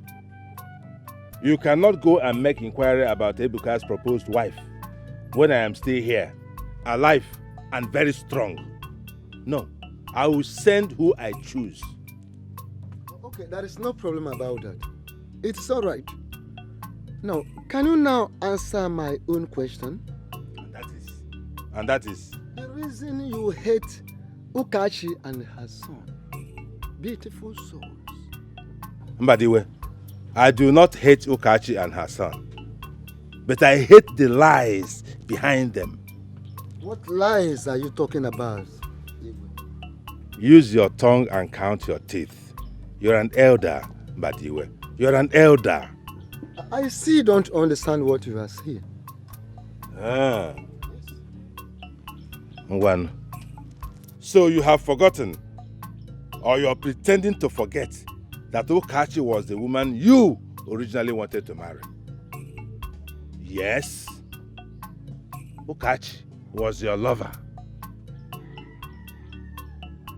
You cannot go and make inquiry about Ebuka's proposed wife when I am still here, alive and very strong. No. I will send who I choose. Okay, there is no problem about that. It's all right. Now, can you now answer my own question? And that is? The reason you hate Ukachi and her son. Beautiful souls. Mbadiwe, I do not hate Ukachi and her son. But I hate the lies behind them. What lies are you talking about? Use your tongue and count your teeth. You're an elder, Mbadiwe. You're an elder. I still don't understand what you are saying. One. So you have forgotten, or you're pretending to forget, that Ukachi was the woman you originally wanted to marry. Yes, Ukachi was your lover.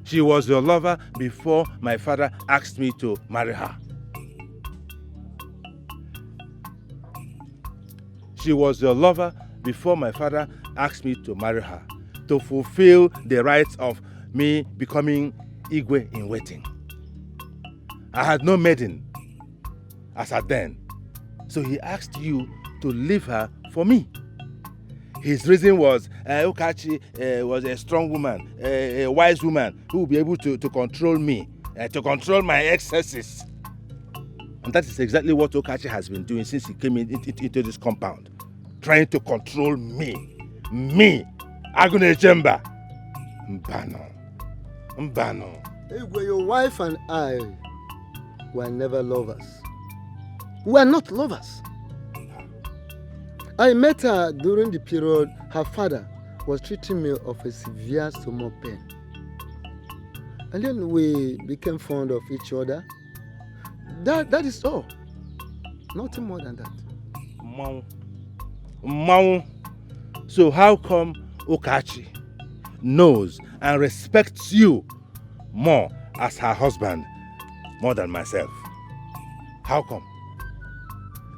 She was your lover before my father asked me to marry her. She was your lover before my father asked me to marry her, to fulfill the rights of me becoming Igwe in waiting. I had no maiden as at then, so he asked you to leave her for me. His reason was Okachi was a strong woman, a wise woman who will be able to control me, to control my excesses. And that is exactly what Okachi has been doing since he came into this compound. Trying to control me. Me! Agune Chemba! Mbano. Igwe, your wife and I were never lovers. We are not lovers. I met her during the period her father was treating me of a severe stomach pain. And then we became fond of each other. That is all. Nothing more than that. Mau. So how come Okachi knows and respects you more as her husband, more than myself? How come?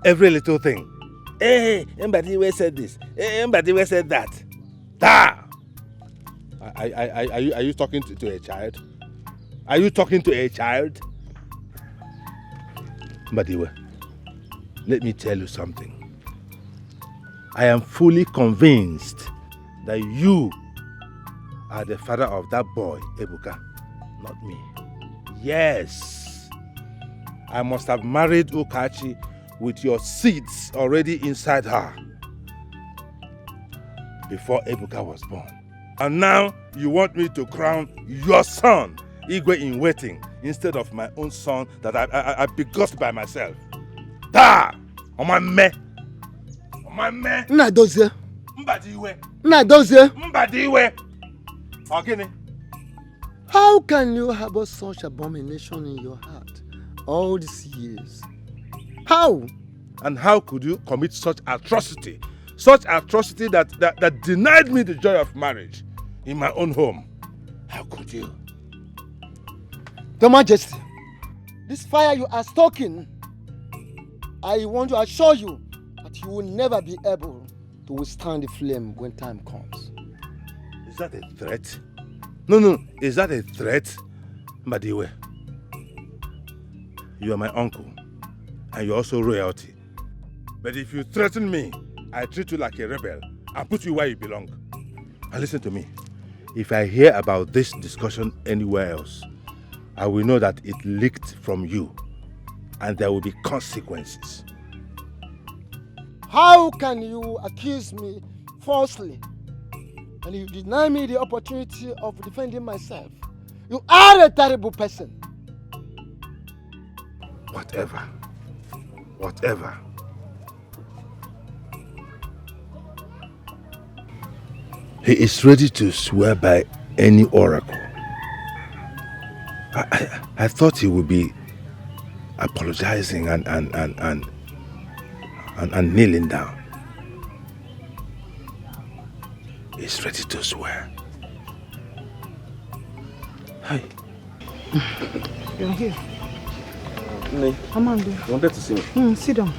Every little thing. Hey, Mbadiwe said this. Hey, Mbadiwe said that. Da! Are you talking to a child? Are you talking to a child? Mbadiwe, let me tell you something. I am fully convinced that you are the father of that boy, Ebuka, not me. Yes. I must have married Okachi with your seeds already inside her before Ebuka was born. And now you want me to crown your son, Igwe in waiting, instead of my own son that I begot by myself. Da! Omame! Nadozie! Mbadiwe! Ogini! How can you harbor such abomination in your heart all these years? How? And how could you commit such atrocity? Such atrocity that denied me the joy of marriage in my own home. How could you? Your Majesty, this fire you are stoking, I want to assure you that you will never be able to withstand the flame when time comes. Is that a threat? No. Is that a threat? Mbadiwe, you are my uncle, and you're also royalty. But if you threaten me, I treat you like a rebel and put you where you belong. And listen to me. If I hear about this discussion anywhere else, I will know that it leaked from you, and there will be consequences. How can you accuse me falsely and you deny me the opportunity of defending myself? You are a terrible person. Whatever. He is ready to swear by any oracle. I thought he would be apologizing and kneeling down. He's ready to swear. Hi. You're here. Ne. Amanda. You wanted to see me? Sit down.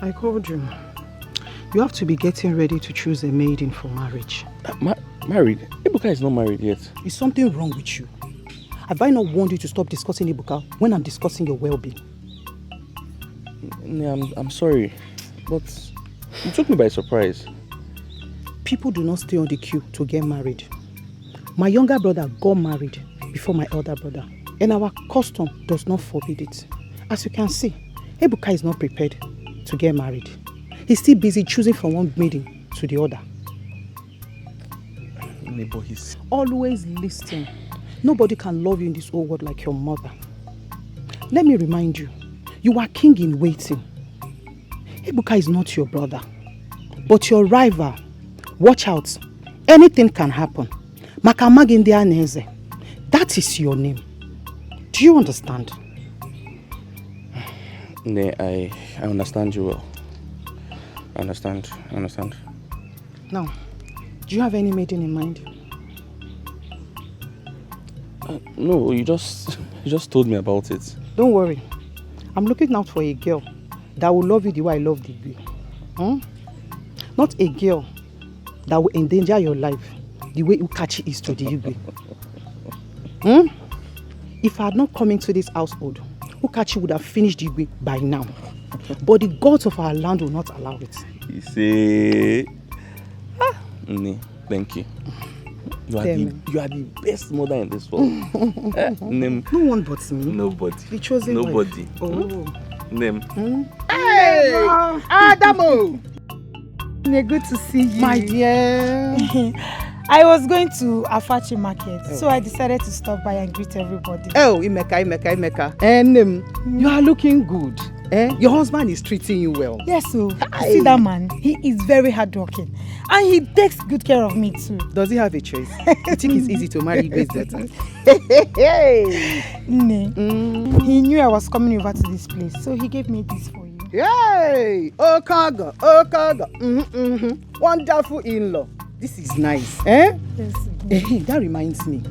I called you. You have to be getting ready to choose a maiden for marriage. Married? Ebuka is not married yet. Is something wrong with you? Have I not warned you to stop discussing Ebuka when I'm discussing your well-being? I'm sorry, but you took me by surprise. People do not stay on the queue to get married. My younger brother got married before my elder brother, and our custom does not forbid it. As you can see, Ebuka is not prepared to get married. He's still busy choosing from one maiden to the other. But he's... Always listen. Nobody can love you in this whole world like your mother. Let me remind you, you are king in waiting. Ebuka is not your brother, but your rival. Watch out. Anything can happen. Makamagindi Aneze. That is your name. Do you understand? Ne, I understand you well. I understand. Now, do you have any maiden in mind? No, you just told me about it. Don't worry. I'm looking out for a girl that will love you the way I love the girl. Not a girl that will endanger your life the way Ukachi is to the Igwe. If I had not come into this household, Ukachi would have finished the Igwe by now. But the gods of our land will not allow it. You see? Thank you. You are the best mother in this world. No one but me. Nobody. The chosen Nobody. wife. Oh. Name. Hey! Adamo! Good to see you. My dear. I was going to Afachi market, so I decided to stop by and greet everybody. Oh, Imeka. And you are looking good. Your husband is treating you well. Yes, so see that man? He is very hardworking. And he takes good care of me too. Does he have a choice? You think it's easy to marry Igwe's daughter? He knew I was coming over to this place, so he gave me this for you. Yay! Okaga. Wonderful in-law. This is nice. Yes. That reminds me.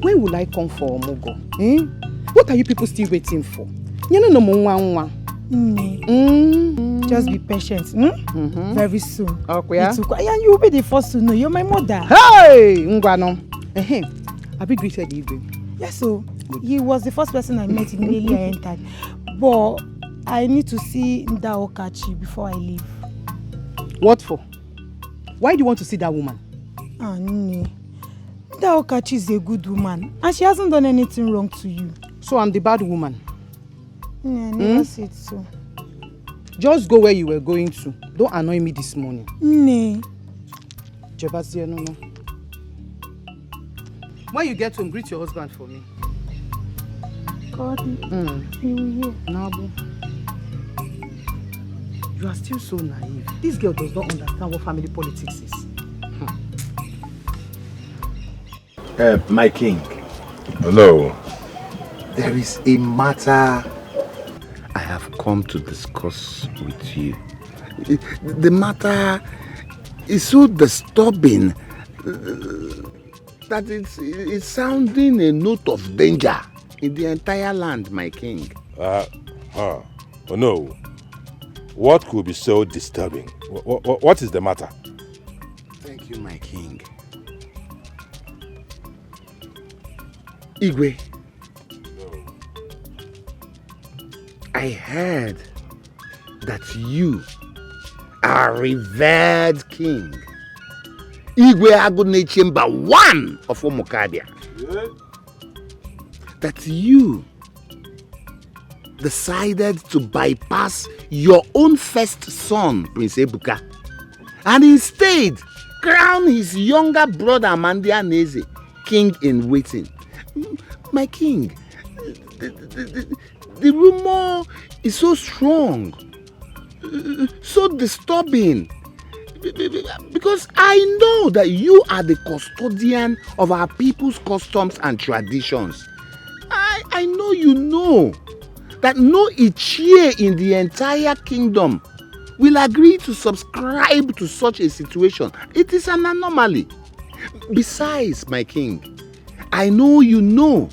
When will I come for Omogo? What are you people still waiting for? Just be patient. Very soon. Okay. And you will be the first to know. You're my mother. Hey! Ngwano. Have you greeted Igwe? Yes, so he was the first person I met immediately I entered. But I need to see Ndaokachi before I leave. What for? Why do you want to see that woman? Ndaokachi is a good woman and she hasn't done anything wrong to you. So I'm the bad woman? I never said so. Just go where you were going to. Don't annoy me this morning. Jebasia, no. When you get home, greet your husband for me. God, he will hear. Nabo. You are still so naive. This girl does not understand what family politics is. My king. Hello. There is a matter I have come to discuss with you. The matter is so disturbing that it's sounding a note of danger in the entire land, my king. Oh no. What could be so disturbing? What is the matter? Thank you, my king. Igwe. I heard that you are revered king. Igwe Agune Chamber 1 of Omokabia. That you decided to bypass your own first son, Prince Ebuka, and instead crown his younger brother Amandia Neze, king in waiting. My king, the rumor is so strong, so disturbing, because I know that you are the custodian of our people's customs and traditions. I know you know that no Ichie in the entire kingdom will agree to subscribe to such a situation. It is an anomaly. Besides, my king, I know you know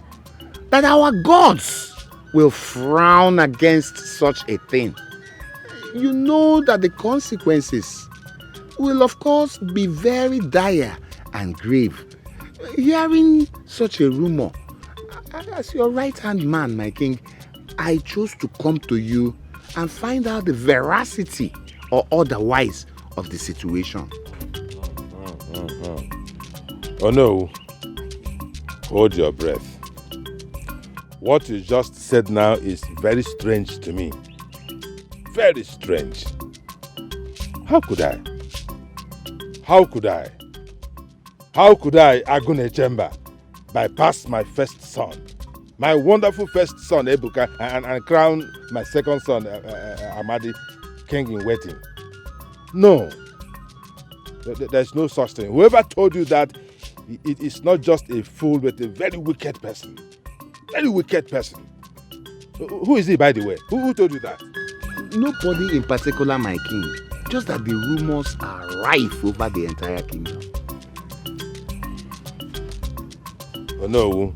that our gods will frown against such a thing. You know that the consequences will of course be very dire and grave. Hearing such a rumor, as your right-hand man, my king, I chose to come to you and find out the veracity or otherwise of the situation. Oh no. Hold your breath. What you just said now is very strange to me. Very strange. How could I, Agune Chamber, bypass my first son, my wonderful first son, Ebuka, and crown my second son, Amadi, king in waiting? No. There's no such thing. Whoever told you that, it is not just a fool, but a very wicked person. Very wicked person. Who is he, by the way? Who told you that? Nobody in particular, my king. Just that the rumors are rife over the entire kingdom. Oh no,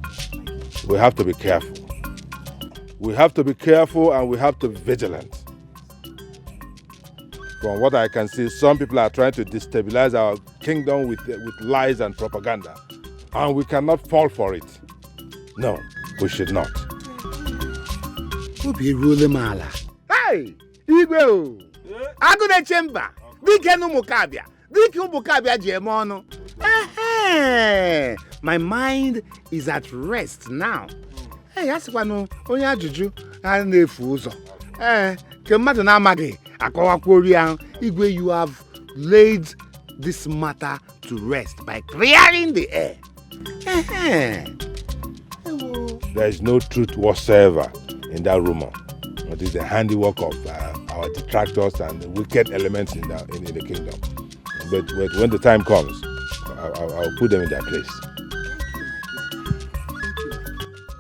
we have to be careful. We have to be careful and we have to be vigilant. From what I can see, some people are trying to destabilize our kingdom with lies and propaganda. And we cannot fall for it. No, we should not. Hey! Igwe! Agune chamber! Dike numukabia! Dike umukabia jemono! My mind is at rest now. Hey, asikwa onye ajuju a na-efu ụzọ. Ke mmadụ na-amaghị akọwakwori ahụ. Igwe, you have laid this matter to rest by clearing the air. There is no truth whatsoever in that rumor. It is the handiwork of our detractors and the wicked elements in the kingdom. But when the time comes, I'll put them in their place.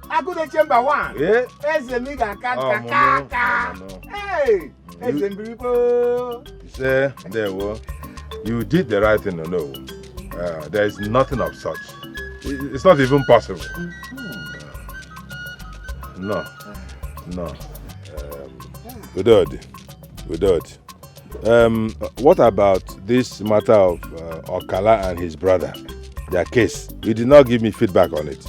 Agune chamber one. Yeah. Hey, you did the right thing, no. There is nothing of such. It's not even possible. No. Good. What about this matter of Okala and his brother? Their case. You did not give me feedback on it.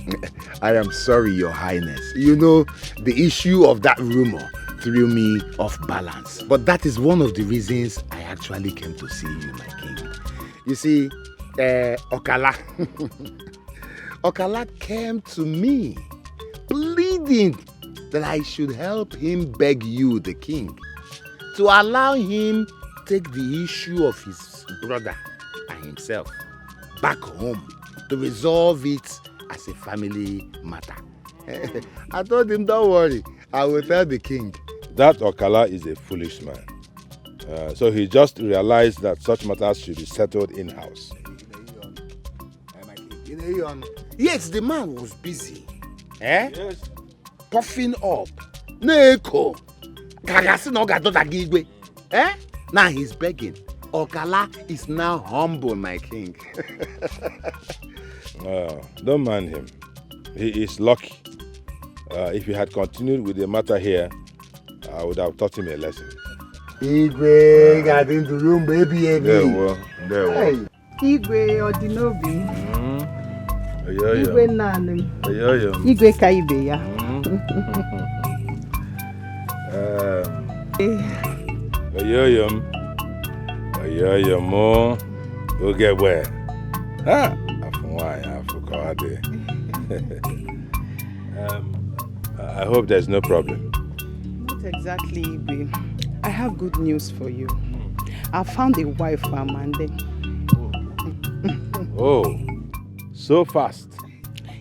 I am sorry, Your Highness. You know, the issue of that rumor threw me off balance. But that is one of the reasons I actually came to see you, my king. You see, Okala. Okala came to me, pleading that I should help him beg you, the king, to allow him take the issue of his brother and himself back home to resolve it as a family matter. I told him, don't worry, I will tell the king. That Okala is a foolish man. So he just realized that such matters should be settled in-house. Yes, the man was busy. Yes. Puffing up. Neko. Now he's begging. Okala is now humble, my king. Don't mind him. He is lucky. If he had continued with the matter here, I would have taught him a lesson. Igwe got into the room, baby. There were. Igwe Odinobi. Igwe Nanu. Igwe Kaibe ya. Mo. Okay, where? I hope there's no problem. Not exactly, Igwe. I have good news for you. I found a wife for Amande. Oh, so fast.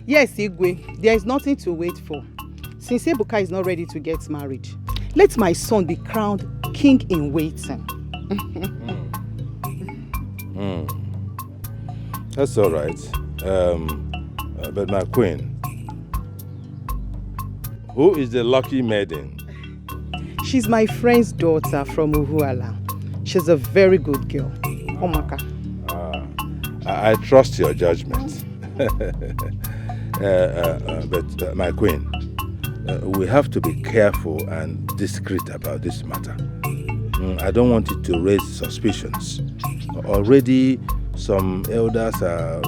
Yes, Igwe. There is nothing to wait for. Since Ebuka is not ready to get married, let my son be crowned king in waiting. That's all right. But my queen, who is the lucky maiden? She's my friend's daughter from Uhuala. She's a very good girl. Omaka. I trust your judgment. But my queen, we have to be careful and discreet about this matter. I don't want it to raise suspicions. Already some elders are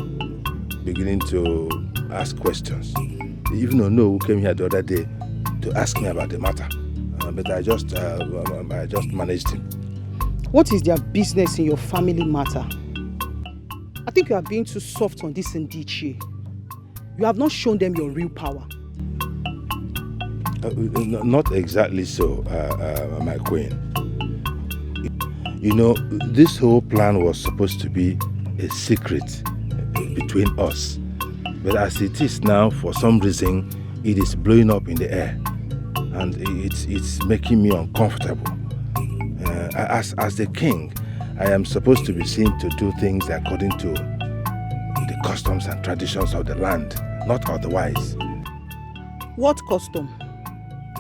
beginning to ask questions. Even Ono, who came here the other day to ask me about the matter. But I just managed him. What is their business in your family matter? I think you are being too soft on this Ndichie. You have not shown them your real power. Not exactly so, my queen. You know, this whole plan was supposed to be a secret between us. But as it is now, for some reason, it is blowing up in the air. And it's making me uncomfortable. As the king, I am supposed to be seen to do things according to the customs and traditions of the land, not otherwise. What custom?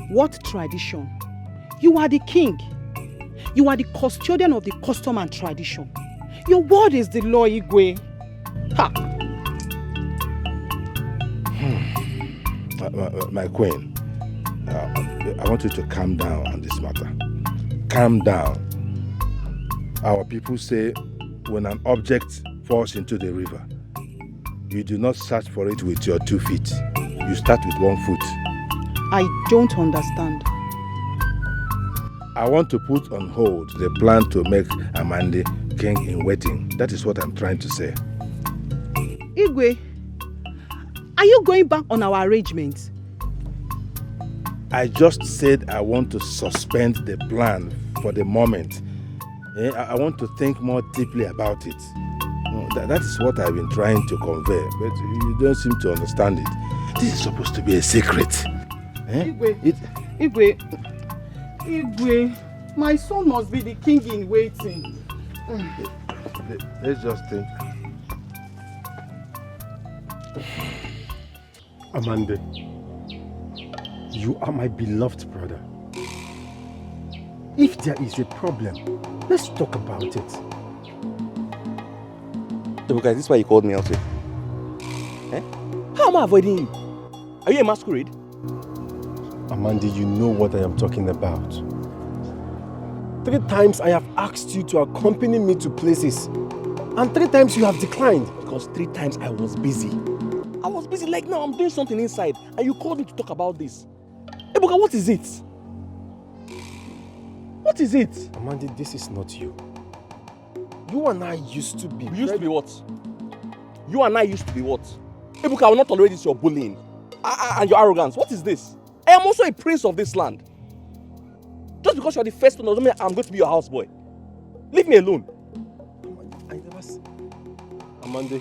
What tradition? You are the king. You are the custodian of the custom and tradition. Your word is the law, Igwe. Ha! My queen, I want you to calm down on this matter. Calm down. Our people say when an object falls into the river, you do not search for it with your 2 feet. You start with 1 foot. I don't understand. I want to put on hold the plan to make Amande king in waiting. That is what I'm trying to say. Igwe, are you going back on our arrangements? I just said I want to suspend the plan for the moment. I want to think more deeply about it. That is what I've been trying to convey, but you don't seem to understand it. This is supposed to be a secret. Igwe, my son must be the king in waiting. Let's just think. Amande, you are my beloved brother. If there is a problem, let's talk about it. Ebuka, is this why you called me out here? How am I avoiding you? Are you a masquerade? Amande, you know what I am talking about. 3 times I have asked you to accompany me to places, and 3 times you have declined. Because 3 times I was busy. I was busy, like now I'm doing something inside, and you called me to talk about this. Ebuka, what is it? What is it? Amande, this is not you. You and I used to be... We used to be what? You and I used to be what? Ebuka, I will not tolerate this, your bullying and your arrogance. What is this? I am also a prince of this land. Just because you're the first one doesn't mean I'm going to be your houseboy. Leave me alone. I never... Amande.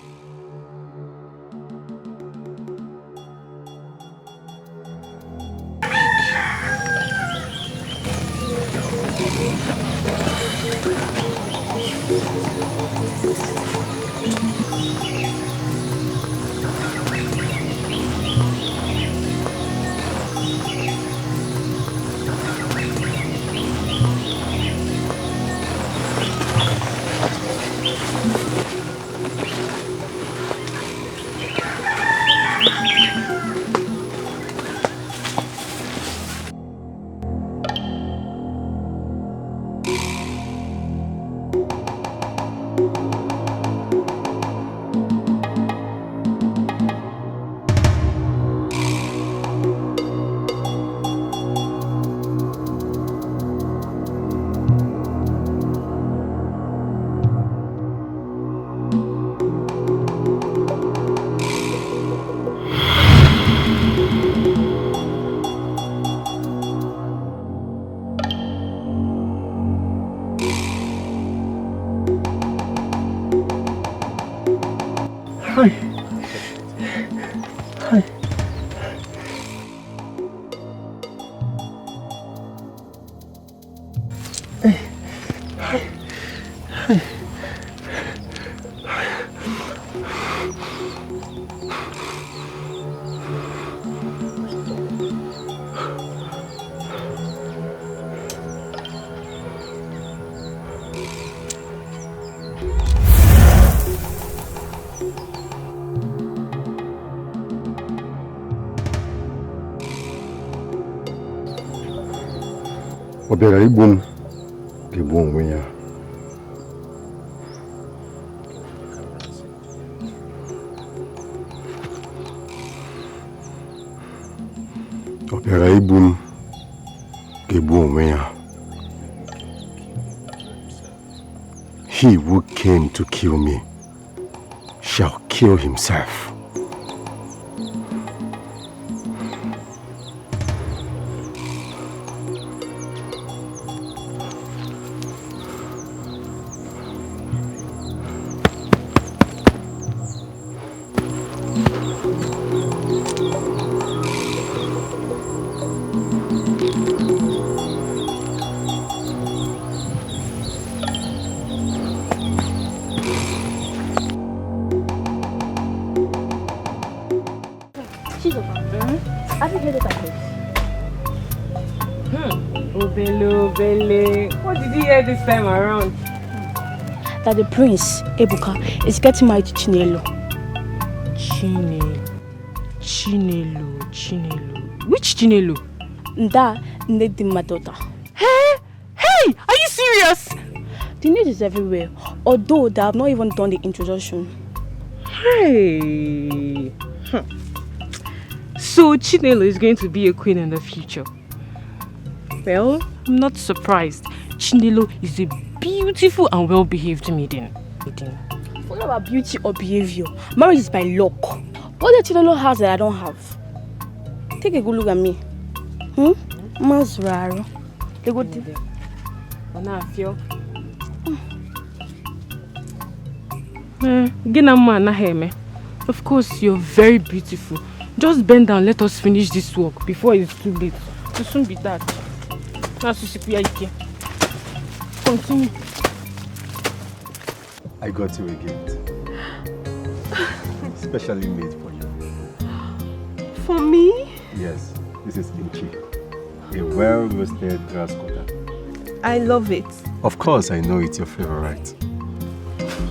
Obera ibum gebon wenya. Obera ibum gebon wenya. He who came to kill me shall kill himself. This time around that the prince Ebuka is getting married to Chinelo. Chinelo. Which Chinelo? Nda need my daughter. Hey! Hey! Are you serious? The need is everywhere, although they have not even done the introduction. Hey! So Chinelo is going to be a queen in the future. Well, I'm not surprised. Chinelo is a beautiful and well-behaved maiden. Forget about beauty or behavior. Marriage is by luck. What the Chinelo has that I don't have? Take a good look at me. Mazraro. A good thing. Of course, you're very beautiful. Just bend down, let us finish this work before it's too late. It'll soon be that. Continue. I got you a gift. Specially made for you. For me? Yes, this is intrigue. A well-roasted grass cutter. I love it. Of course, I know it's your favorite.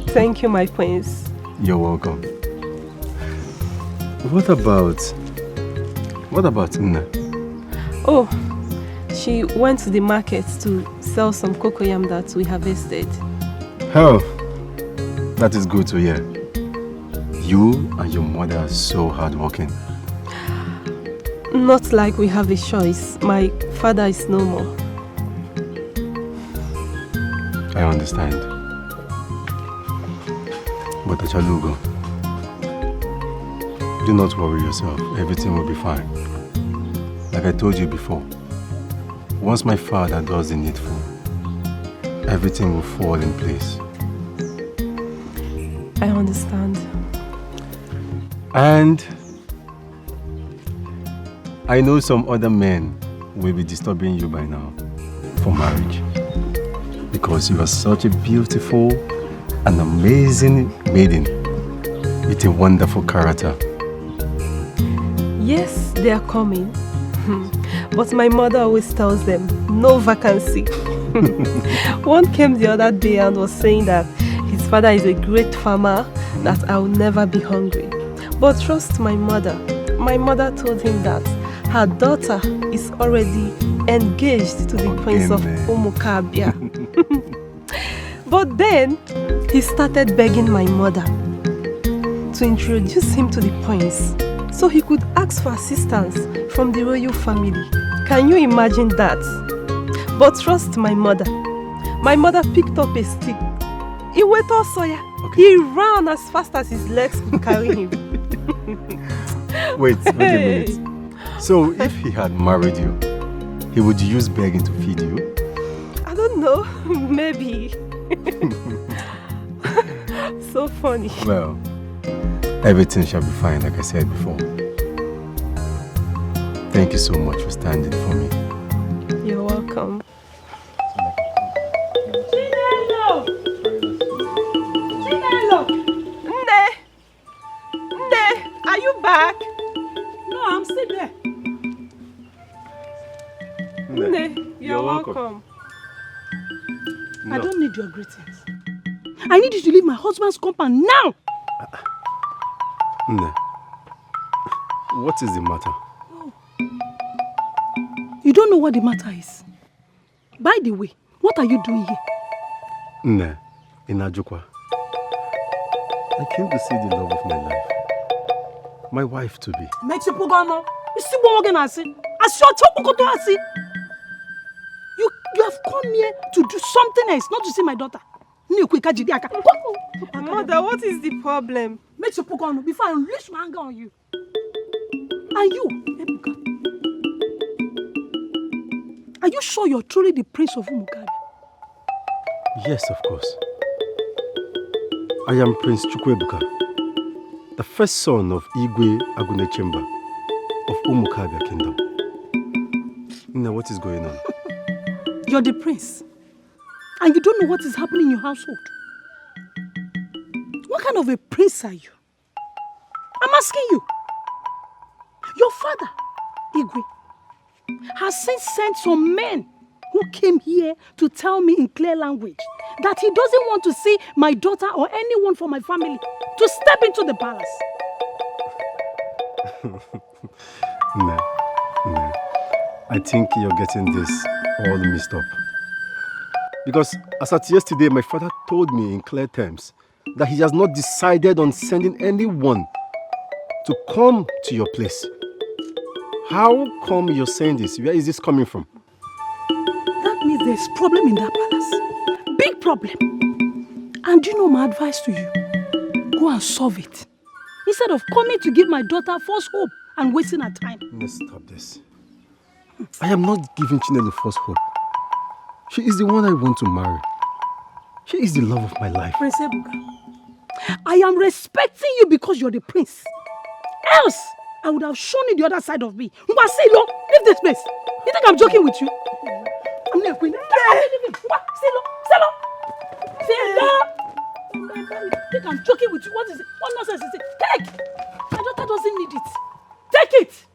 Thank you, my prince. You're welcome. What about Nna? Oh, she went to the market to sell some cocoyam that we harvested. Oh, that is good to hear. You and your mother are so hardworking. Not like we have a choice. My father is no more. I understand. But Achalugo, do not worry yourself. Everything will be fine. Like I told you before, once my father does the needful, everything will fall in place. I understand. And I know some other men will be disturbing you by now for marriage. Because you are such a beautiful and amazing maiden with a wonderful character. Yes, they are coming. But my mother always tells them, no vacancy. One came the other day and was saying that his father is a great farmer, that I will never be hungry. But trust my mother. My mother told him that her daughter is already engaged to the prince of Umukabia. But then, he started begging my mother to introduce him to the prince so he could ask for assistance from the royal family. Can you imagine that? But trust my mother. My mother picked up a stick. He went all soya. Okay. He ran as fast as his legs could carry him. Wait a minute. So if he had married you, he would use begging to feed you? I don't know. Maybe. So funny. Well, everything shall be fine, like I said before. Thank you so much for standing for me. You're welcome. Chinelo! Chinelo! Nne, are you back? No, I'm still there. Nne, you're welcome. No. I don't need your greetings. I need you to leave my husband's compound now! Nne, what is the matter? Oh. You don't know what the matter is. By the way, what are you doing here? Nne, in Ajukwa. I came to see the love of my life. My wife to be. You have come here to do something else, not to see my daughter. Mother, what is the problem? Before I unleash my anger on you. And you, Ebuka, are you sure you're truly the prince of Umukabi? Yes, of course. I am Prince Chukwuebuka, the first son of Igwe Agunechemba of Umukabia Kingdom. Now, what is going on? You're the prince, and you don't know what is happening in your household. What kind of a prince are you? I'm asking you. Your father, Igwe, has since sent some men who came here to tell me in clear language that he doesn't want to see my daughter or anyone from my family to step into the palace. No. I think you're getting this all mixed up. Because as at yesterday, my father told me in clear terms that he has not decided on sending anyone to come to your place. How come you're saying this? Where is this coming from? That means there's problem in that palace. Big problem. And you know my advice to you? Go and solve it. Instead of coming to give my daughter false hope and wasting her time. Let's stop this. I am not giving Chinelo false hope. She is the one I want to marry. She is the love of my life. Prince Ebuka, I am respecting you because you're the prince. Else, I would have shown you the other side of me. Silo, leave this place. You think I'm joking with you? I'm not going to leave him. Silo. You think I'm joking with you? What is it? What nonsense is it? Take! My daughter doesn't need it. Take it!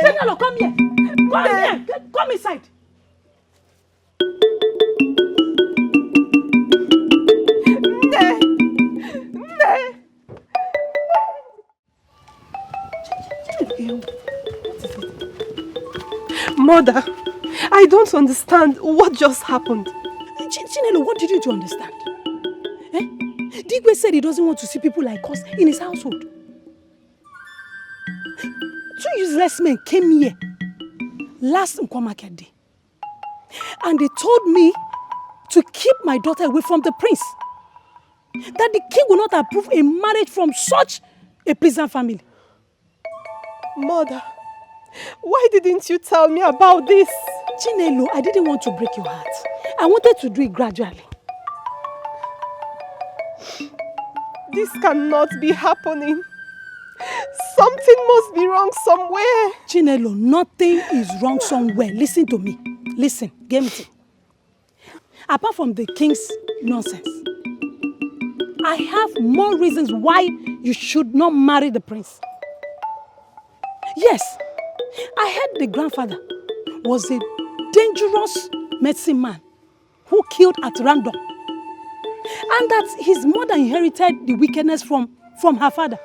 Chinelo, come here. Come here. Come inside. Mother, I don't understand what just happened. Chinelo, what did you to understand? Digwe said he doesn't want to see people like us in his household. 2 useless men came here last Nkwa market day. And they told me to keep my daughter away from the prince. That the king will not approve a marriage from such a peasant family. Mother, why didn't you tell me about this? Chinelo, I didn't want to break your heart. I wanted to do it gradually. This cannot be happening. Something must be wrong somewhere. Chinelo, nothing is wrong somewhere. Listen to me. Listen, Gemti. Apart from the king's nonsense, I have more reasons why you should not marry the prince. Yes, I heard the grandfather was a dangerous medicine man who killed at random. And that his mother inherited the wickedness from her father.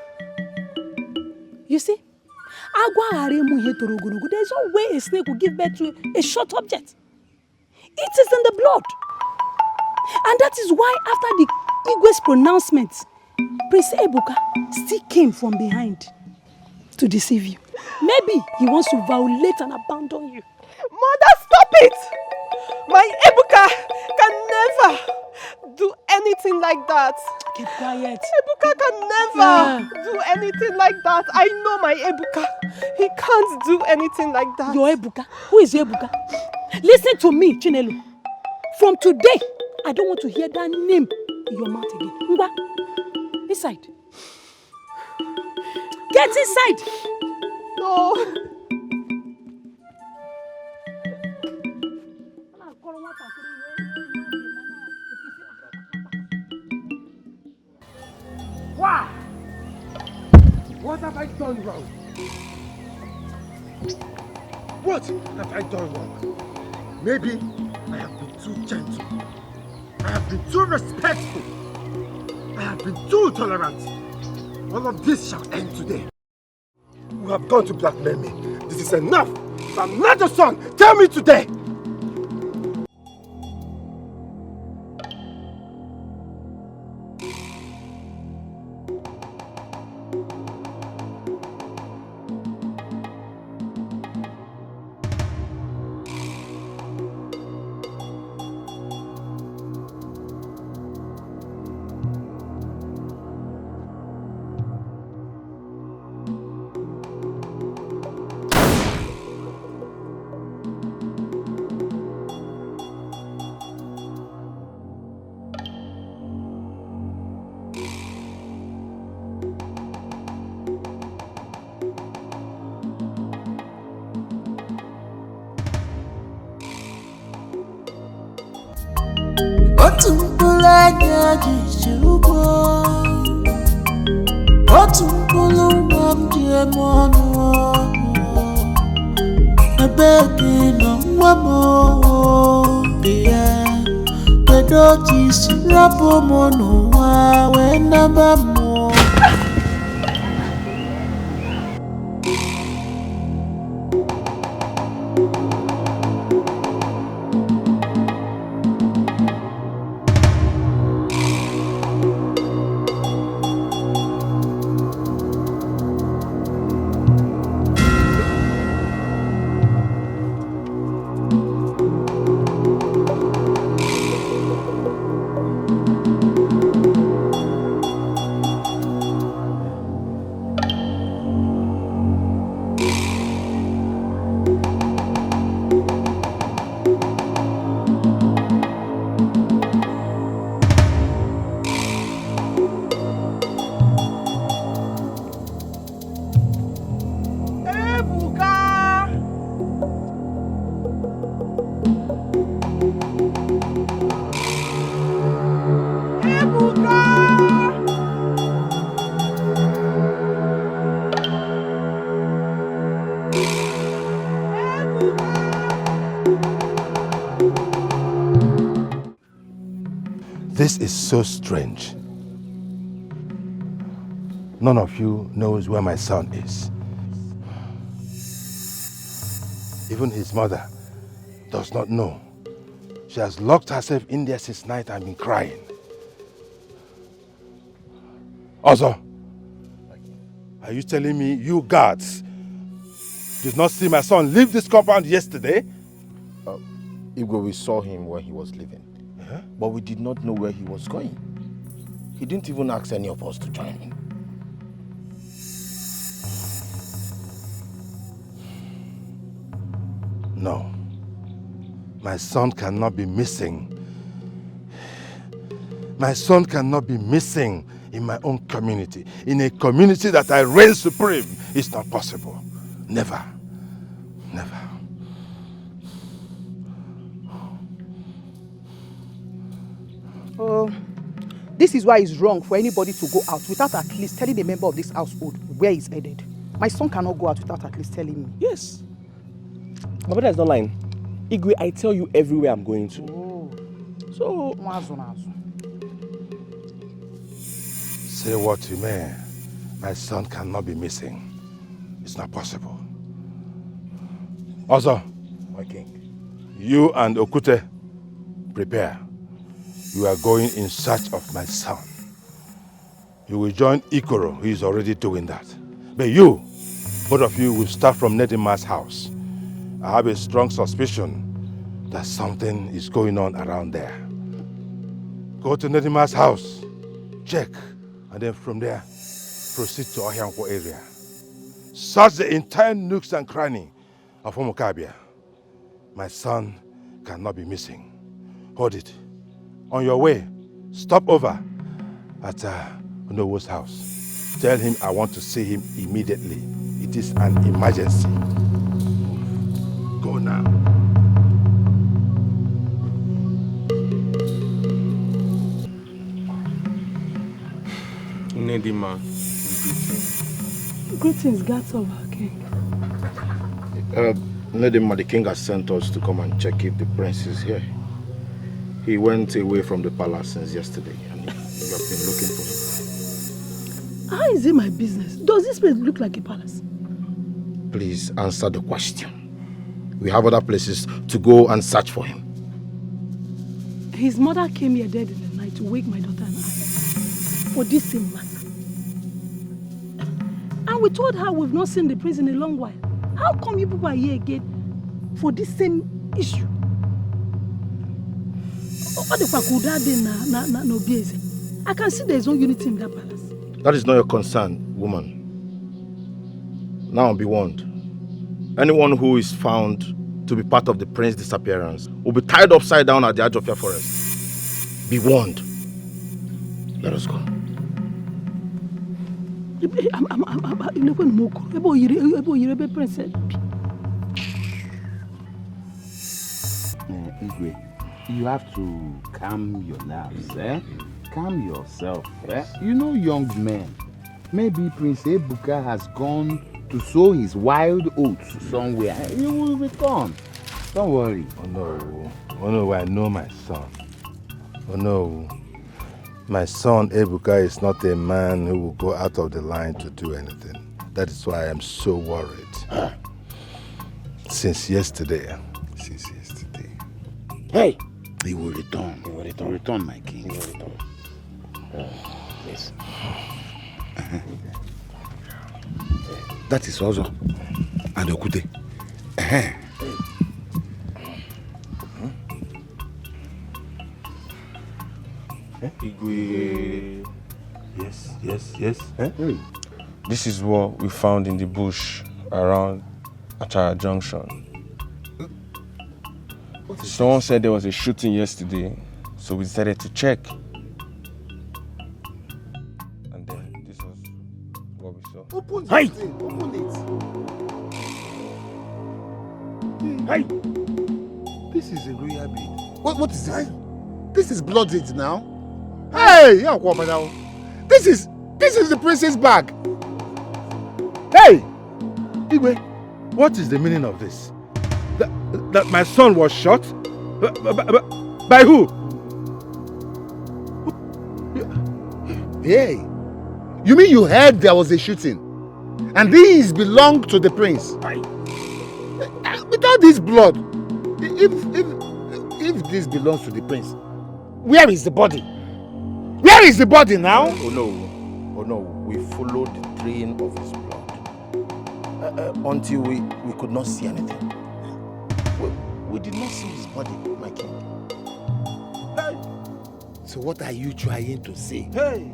You see, there is no way a snake will give birth to a short object. It is in the blood. And that is why after the Igwe's pronouncement, Prince Ebuka still came from behind to deceive you. Maybe he wants to violate and abandon you. Mother, stop it! My Ebuka can never do anything like that. Keep quiet. Ebuka can never do anything like that. I know my Ebuka. He can't do anything like that. Your Ebuka? Who is your Ebuka? Listen to me, Chinelo. From today, I don't want to hear that name in your mouth again. Ngwa, inside. Get inside. No. Why? What have I done wrong? What have I done wrong? Maybe I have been too gentle. I have been too respectful. I have been too tolerant. All of this shall end today. You have gone to blackmail me. This is enough. If I'm not your son, tell me today. This is so strange. None of you knows where my son is. Even his mother does not know. She has locked herself in there since night and been crying. Also, are you telling me you guards did not see my son leave this compound yesterday? Igwe, we saw him when he was leaving. But we did not know where he was going. He didn't even ask any of us to join him. No. My son cannot be missing. My son cannot be missing in my own community. In a community that I reign supreme. It's not possible. Never. Never. This is why it's wrong for anybody to go out without at least telling a member of this household where he's headed. My son cannot go out without at least telling me. Yes. My brother is not lying. Igwe, I tell you everywhere I'm going to. Oh. So... Say what you may. My son cannot be missing. It's not possible. Also, my king, you and Okute, prepare. You are going in search of my son. You will join Ikoro, who is already doing that. But you, both of you will start from Nedima's house. I have a strong suspicion that something is going on around there. Go to Nedima's house, check, and then from there, proceed to Ohianko area. Search the entire nooks and cranny of Homokabia. My son cannot be missing. Hold it. On your way, stop over at Unowo's house. Tell him I want to see him immediately. It is an emergency. Go now. Nedima, greetings, guards of our king. Nedima, the king has sent us to come and check if the prince is here. He went away from the palace since yesterday and we have been looking for him. How is it my business? Does this place look like a palace? Please answer the question. We have other places to go and search for him. His mother came here dead in the night to wake my daughter and I for this same matter. And we told her we've not seen the prince in a long while. How come you people are here again for this same issue? I can see there is no unity in that palace. That is not your concern, woman. Now be warned. Anyone who is found to be part of the prince's disappearance will be tied upside down at the edge of your forest. Be warned. Let us go. Igwe, you have to calm your nerves, eh? Calm yourself, eh? You know, young men, maybe Prince Ebuka has gone to sow his wild oats somewhere. He will return. Don't worry. Oh no. Oh no, I know my son. Oh no. My son Ebuka is not a man who will go out of the line to do anything. That is why I'm so worried. Since yesterday. Hey! He will return. He will return. Return, my king. He will return. Yes. That is Ozo and Okute. Igwe. Yes. Hey. This is what we found in the bush around Achara Junction. Someone said there was a shooting yesterday, so we decided to check. And then this was what we saw. Open it. Hey! Open it. Hey! This is a royal blade. What is this? This is blooded now. Hey! This is the prince's bag. Hey! Igwe, what is the meaning of this? That my son was shot? By who? Hey, you mean you heard there was a shooting? And these belong to the prince? Without this blood, if this belongs to the prince, where is the body? Where is the body now? Oh no, we followed the train of his blood until we could not see anything. We did not see his body, my king. So what are you trying to say?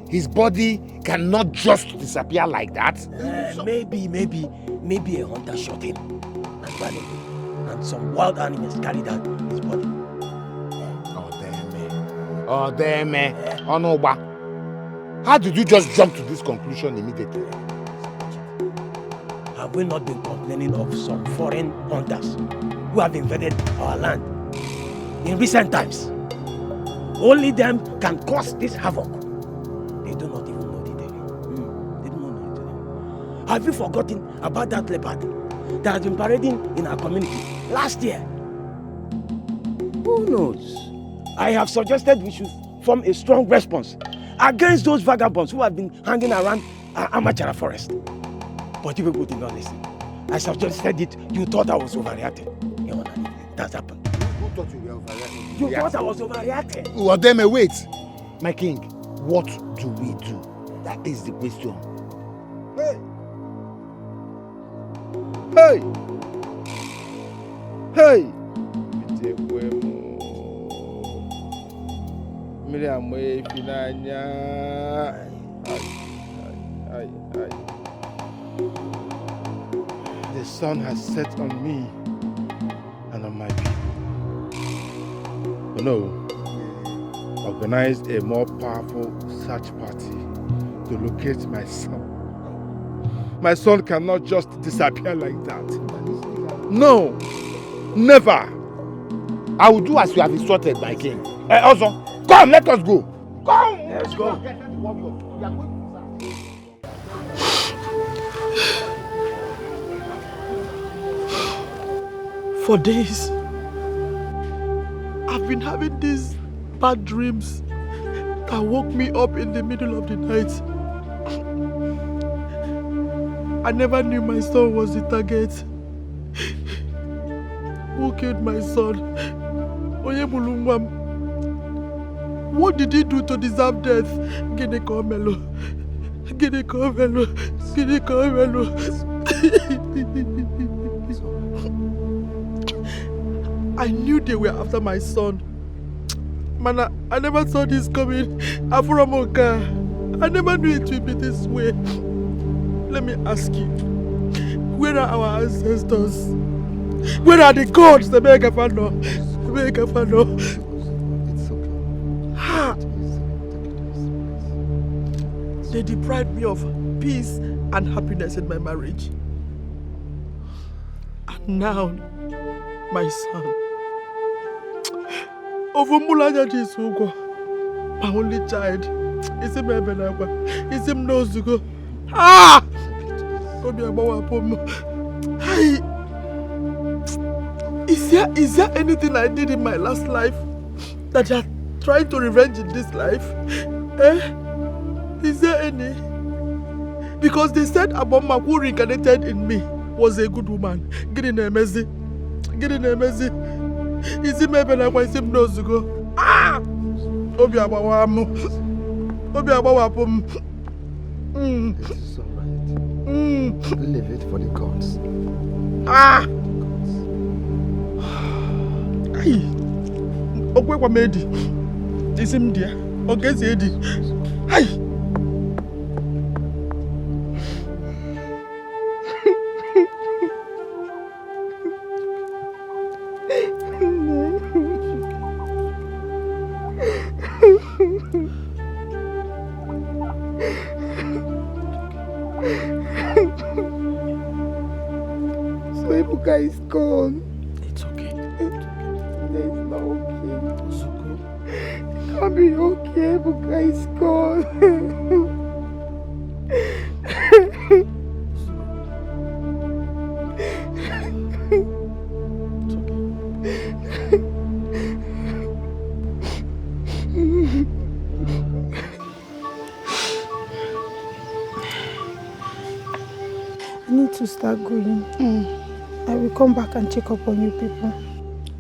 His body cannot just disappear like that? Maybe a hunter shot him and ran away, and some wild animals carried out his body. Oh, damn. Oh, no, but how did you just jump to this conclusion immediately? Have we not been complaining of some foreign hunters who have invaded our land in recent times? Only them can cause this havoc. They do not even know the day. They do not know the day. Have you forgotten about that leopard that has been parading in our community last year? Who knows? I have suggested we should form a strong response against those vagabonds who have been hanging around Amachara forest. But you people did not listen. I suggested it, you thought I was overreacting. That's happened. Who thought you were overreacting? You thought I was overreacting. Well, then, wait. My king, what do we do? That is the question. Hey! Miriam, the sun has set on me and on my people. Oh no, organized a more powerful search party to locate my son. My son cannot just disappear like that. No, never. I will do as you have instructed, my king. Also, come, let us go. Come! Let's go. For days, I've been having these bad dreams that woke me up in the middle of the night. I never knew my son was the target. Who killed my son? What did he do to deserve death? I knew they were after my son. Man, I never saw this coming. Afuramoka, I never knew it would be this way. Let me ask you, where are our ancestors? Where are the gods? The Megafano. They deprived me of peace and happiness in my marriage. And now, my son. Ovumulanya Jisugo, my only child. Is him Ebenagwa. Is him Nozugo. Ah! Is there anything I did in my last life that you are trying to revenge in this life? Is there any? Because they said Aboma, who reincarnated in me, was a good woman. Getting a messy. Is it maybe like why him knows to go? Ah! Obi Abawam. It is alright. Leave it for the gods. Ah! Ay! Okwe kwa medi. Is him there? Okay, see it. Ay! So Ibuka is gone. It's okay. It's not okay. It's okay. It can't be okay. Ibuka is gone. to start going. I will come back and check up on you people.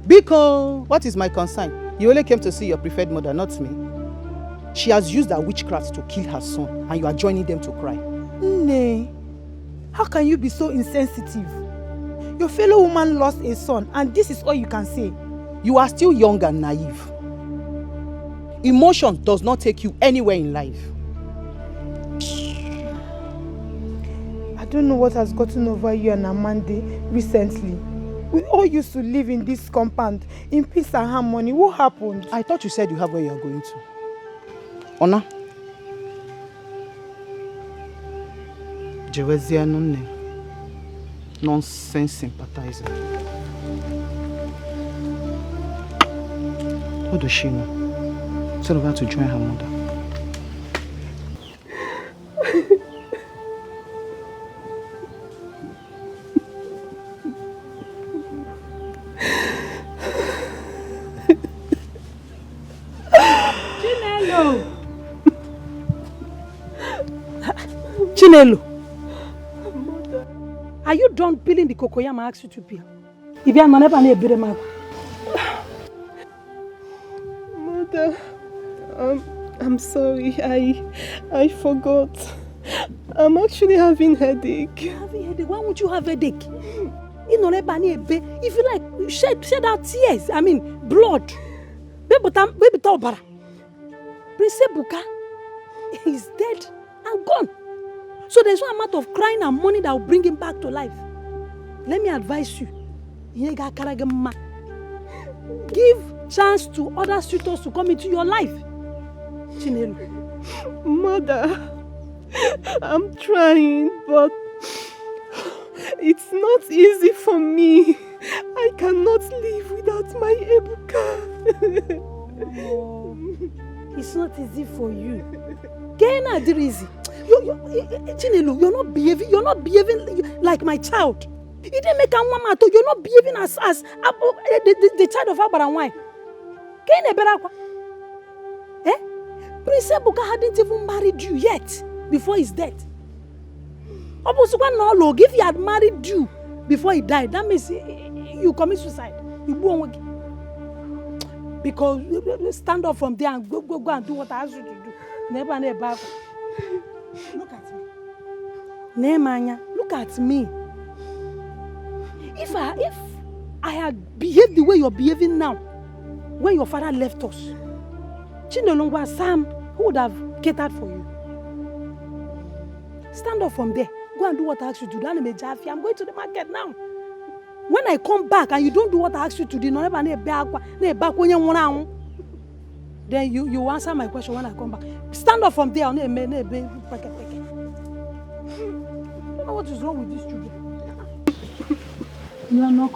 Biko, what is my concern? You only came to see your preferred mother, not me. She has used her witchcraft to kill her son, and you are joining them to cry. Nne, how can you be so insensitive? Your fellow woman lost a son, and this is all you can say. You are still young and naive. Emotion does not take you anywhere in life. I don't know what has gotten over you and Amande recently. We all used to live in this compound in peace and harmony. What happened? I thought you said you have where you are going to. Ona. Jewezia nonne. Nonsense sympathizer. What does she know? Tell her to join her mother. Chinelo, are you done peeling the cocoyam I asked you to peel? If you are not able to Mother, I'm sorry. I forgot. I'm actually having headache. Having headache? Why would you have headache? If you like, shed out tears. I mean, blood. Baby Taubara. Prince Ebuka is dead and gone. So there's no amount of crying and money that will bring him back to life. Let me advise you. Give chance to other suitors to come into your life. Chinelo. Mother, I'm trying, but it's not easy for me. I cannot live without my Ebuka. Oh, it's not easy for you. Kena Adirizi. Chinelo, you're not behaving like my child. You didn't make a woman, you're not behaving as the child of Abaranwai. Kena Berakwa. Prince Ebuka hadn't even married you yet before his death. If he had married you before he died, that means you commit suicide. You go on. Because stand up from there and go and do what I asked you to do. Never. Look at me. Nemanya, look at me. If I had behaved the way you're behaving now, when your father left us, Chinelongwa Sam, who would have catered for you? Stand up from there. Go and do what I asked you to do. I'm going to the market now. When I come back and you don't do what I asked you to do, then you answer my question when I come back. Stand up from there. I don't know what is wrong with these children. You are not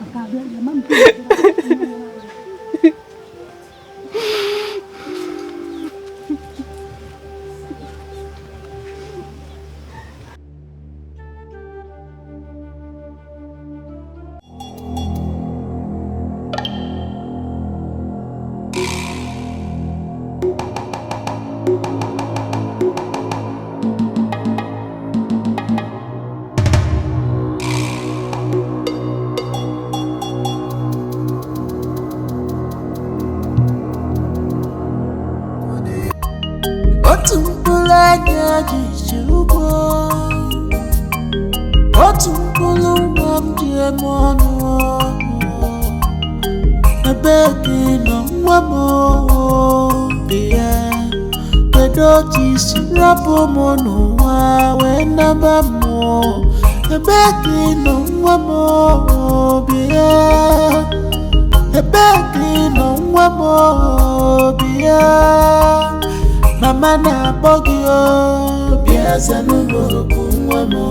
Mama na bogio biasa nuboku nwamo.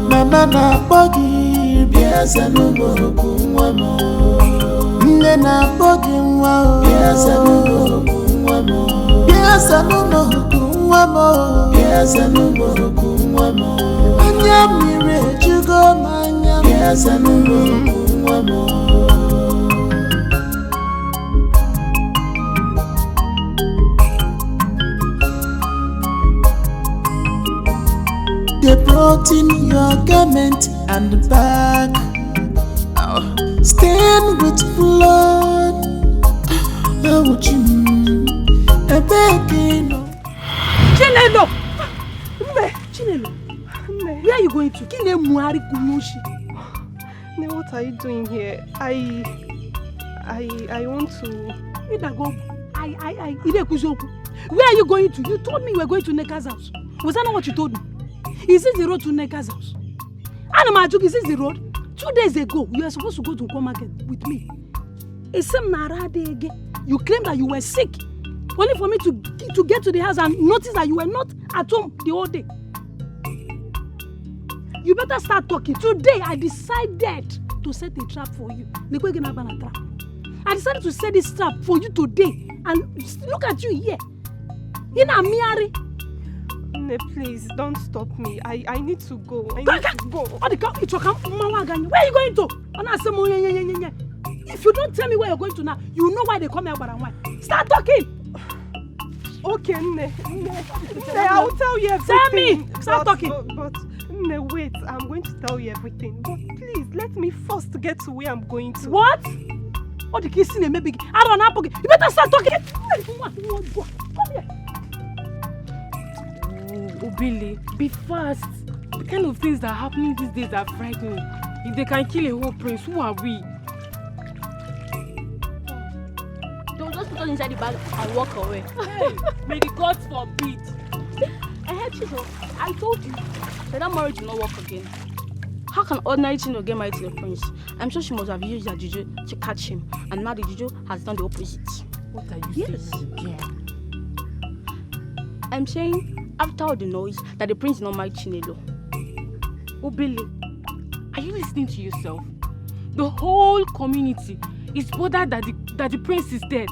Mama na bogi biasa nuboku nwamo. Nne na bogi nwa biasa nuboku nwamo. Biasa nuboku nwamo. Biasa nuboku nwamo. Anya mire jugo manya biasa nuboku nwamo. They brought in your garment and the back, stained with blood. How would you? A begging. Chinelo! Chinelo! Where are you going to? What are you doing here? I want to. Where are you going to? You told me you were going to Neka's house. Was that not what you told me? Is this the road to Neka's house? Anamajuk, is this the road? 2 days ago, you were supposed to go to Nkwo Market with me. You claimed that you were sick. Only for me to get to the house and notice that you were not at home the whole day. You better start talking. Today, I decided to set a trap for you. I decided to set this trap for you today. And look at you here. In a miari. Ne, please, don't stop me. I need to go. I need to go. Where are you going to? If you don't tell me where you're going to now, you know why they come here. Start talking. Okay, Ne, I will tell you everything. Tell me. Start talking. But Ne, wait. I'm going to tell you everything. But please, let me first get to where I'm going to. What? What the kids in maybe? I don't know. You better start talking. Come here. Oh, Billy, be fast. The kind of things that are happening these days are frightening. If they can kill a whole prince, who are we? Don't just put us inside the bag and walk away. Hey, may the gods forbid. I told you that marriage will not work again. How can ordinary Chino get married to a prince? I'm sure she must have used her juju to catch him, and now the juju has done the opposite. What are you saying again? I'm saying, after all the noise, that the prince is not married Chinelo. Oh, Billy, are you listening to yourself? The whole community is bothered that the prince is dead.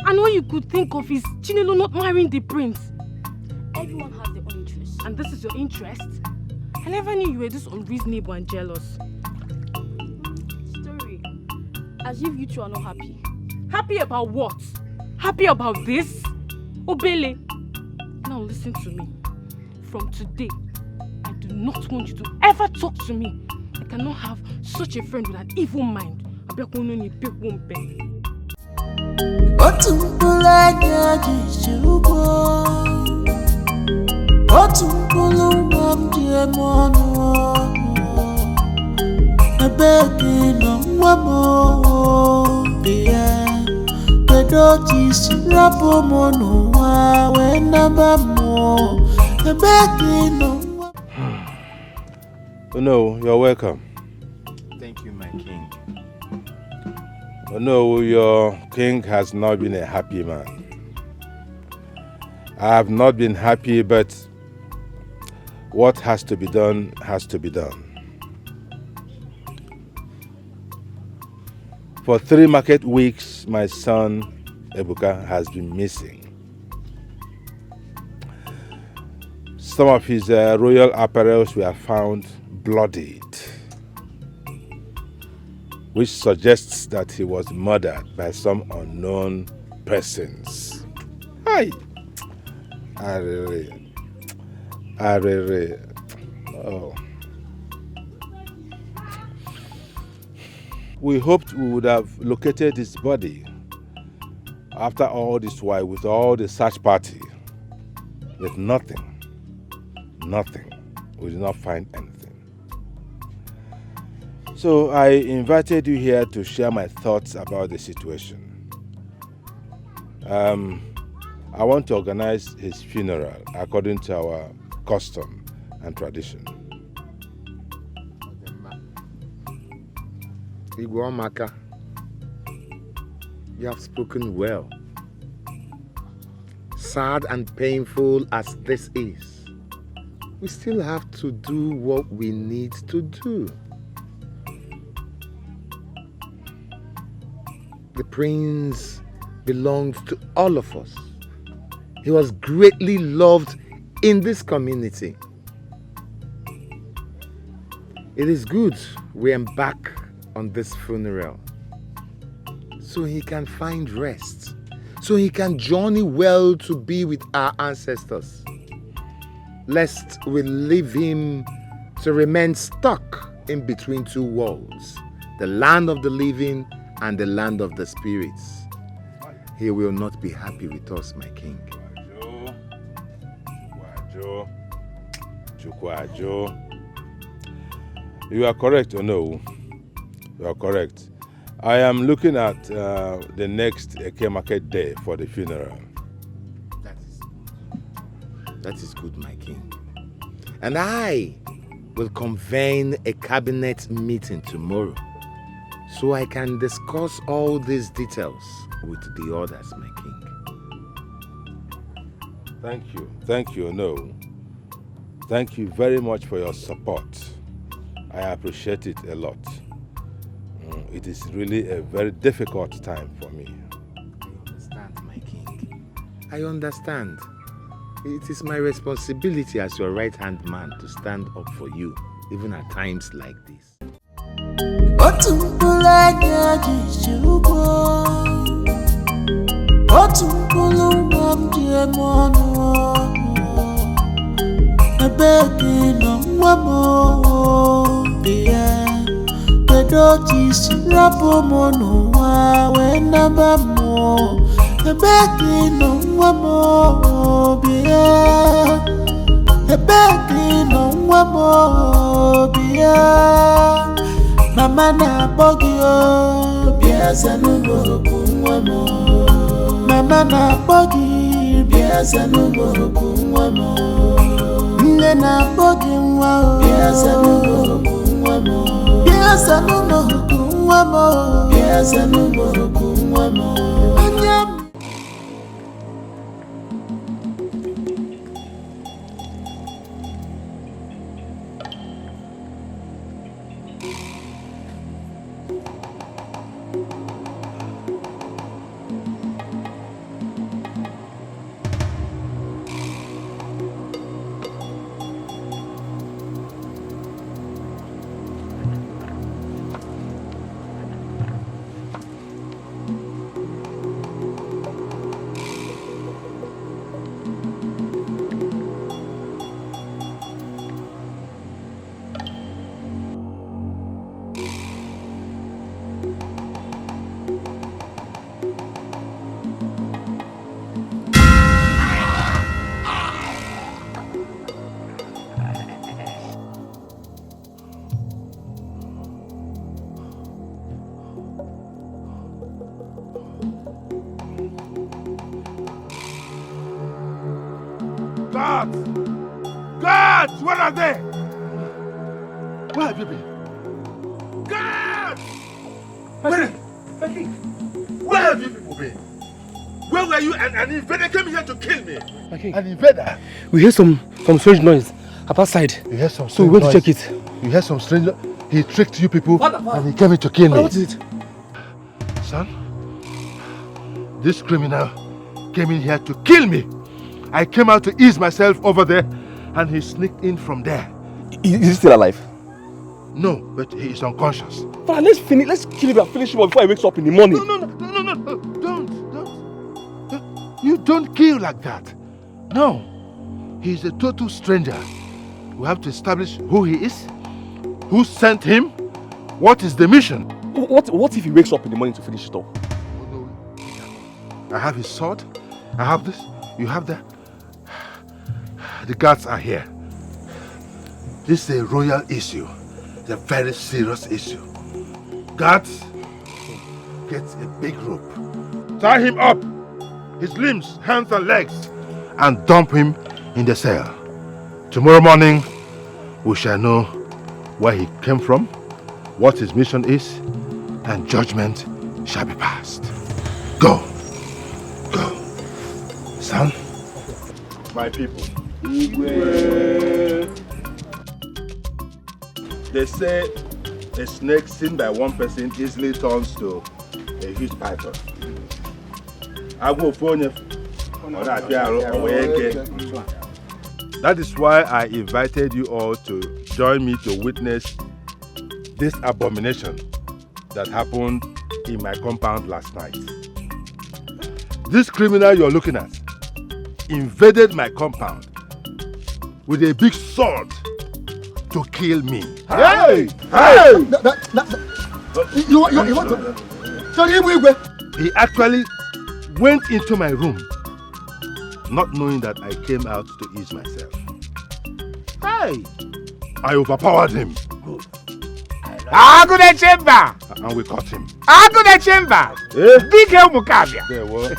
And all you could think of is Chinelo not marrying the prince. Everyone has their own interest. And this is your interest? I never knew you were this unreasonable and jealous. Story. As if you two are not happy. Happy about what? Happy about this? Oh, Billy. Now listen to me. From today, I do not want you to ever talk to me. I cannot have such a friend with an evil mind. Oh no, you're welcome. Thank you, my king. Oh no, your king has not been a happy man. I have not been happy, but what has to be done has to be done. For 3 market weeks, my son Ebuka has been missing. Some of his royal apparels were found bloodied, which suggests that he was murdered by some unknown persons. Hi! Oh. We hoped we would have located his body after all this while with all the search party, but nothing. We did not find anything. So I invited you here to share my thoughts about the situation. I want to organize his funeral according to our custom and tradition. Igwamaka, you have spoken well. Sad and painful as this is, we still have to do what we need to do. The prince belonged to all of us. He was greatly loved in this community. It is good we embark on this funeral so he can find rest, so he can journey well to be with our ancestors, lest we leave him to remain stuck in between two worlds, the land of the living and the land of the spirits. He will not be happy with us, my king. You are correct, or no? You are correct. I am looking at the next Eke market day for the funeral. That is good, my king. And I will convene a cabinet meeting tomorrow so I can discuss all these details with the others, my king. Thank you, no. Thank you very much for your support. I appreciate it a lot. It is really a very difficult time for me. I understand, my king. I understand. It is my responsibility as your right-hand man to stand up for you, even at times like this. Mama na bogio biasa numero kunwamo. Mama na bogi biasa numero kunwamo. Nne na bogi nwa biasa numero kunwamo. Biasa numero kunwamo. Biasa numero kunwamo. Guards! Where are they? Where have you been? Guards! Where have you people been? Where were you? An invader came here to kill me. An invader? We hear some strange noise outside. You heard some strange So we went noise. to check it. You heard some strange noise? He tricked you people and he came here to kill me. What is it? Son, this criminal came in here to kill me. I came out to ease myself over there and he sneaked in from there. Is he still alive? No, but he is unconscious. Father, let's kill him and finish him before he wakes up in the morning. No, don't. You don't kill like that. No, he is a total stranger. We have to establish who he is, who sent him, what is the mission. What if he wakes up in the morning to finish it off? I have his sword, I have this, you have that. The guards are here. This is a royal issue. It's a very serious issue. Guards, get a big rope. Tie him up, his limbs, hands and legs, and dump him in the cell. Tomorrow morning, we shall know where he came from, what his mission is, and judgment shall be passed. Go. Son. My people. They say a snake seen by one person easily turns to a huge python. That is why I invited you all to join me to witness this abomination that happened in my compound last night. This criminal you're looking at invaded my compound with a big sword to kill me. Hey! You want to? He actually went into my room, not knowing that I came out to ease myself. Hey! I overpowered him. Go the chamber! And we caught him. Go the chamber! Big help Mukavia. There was.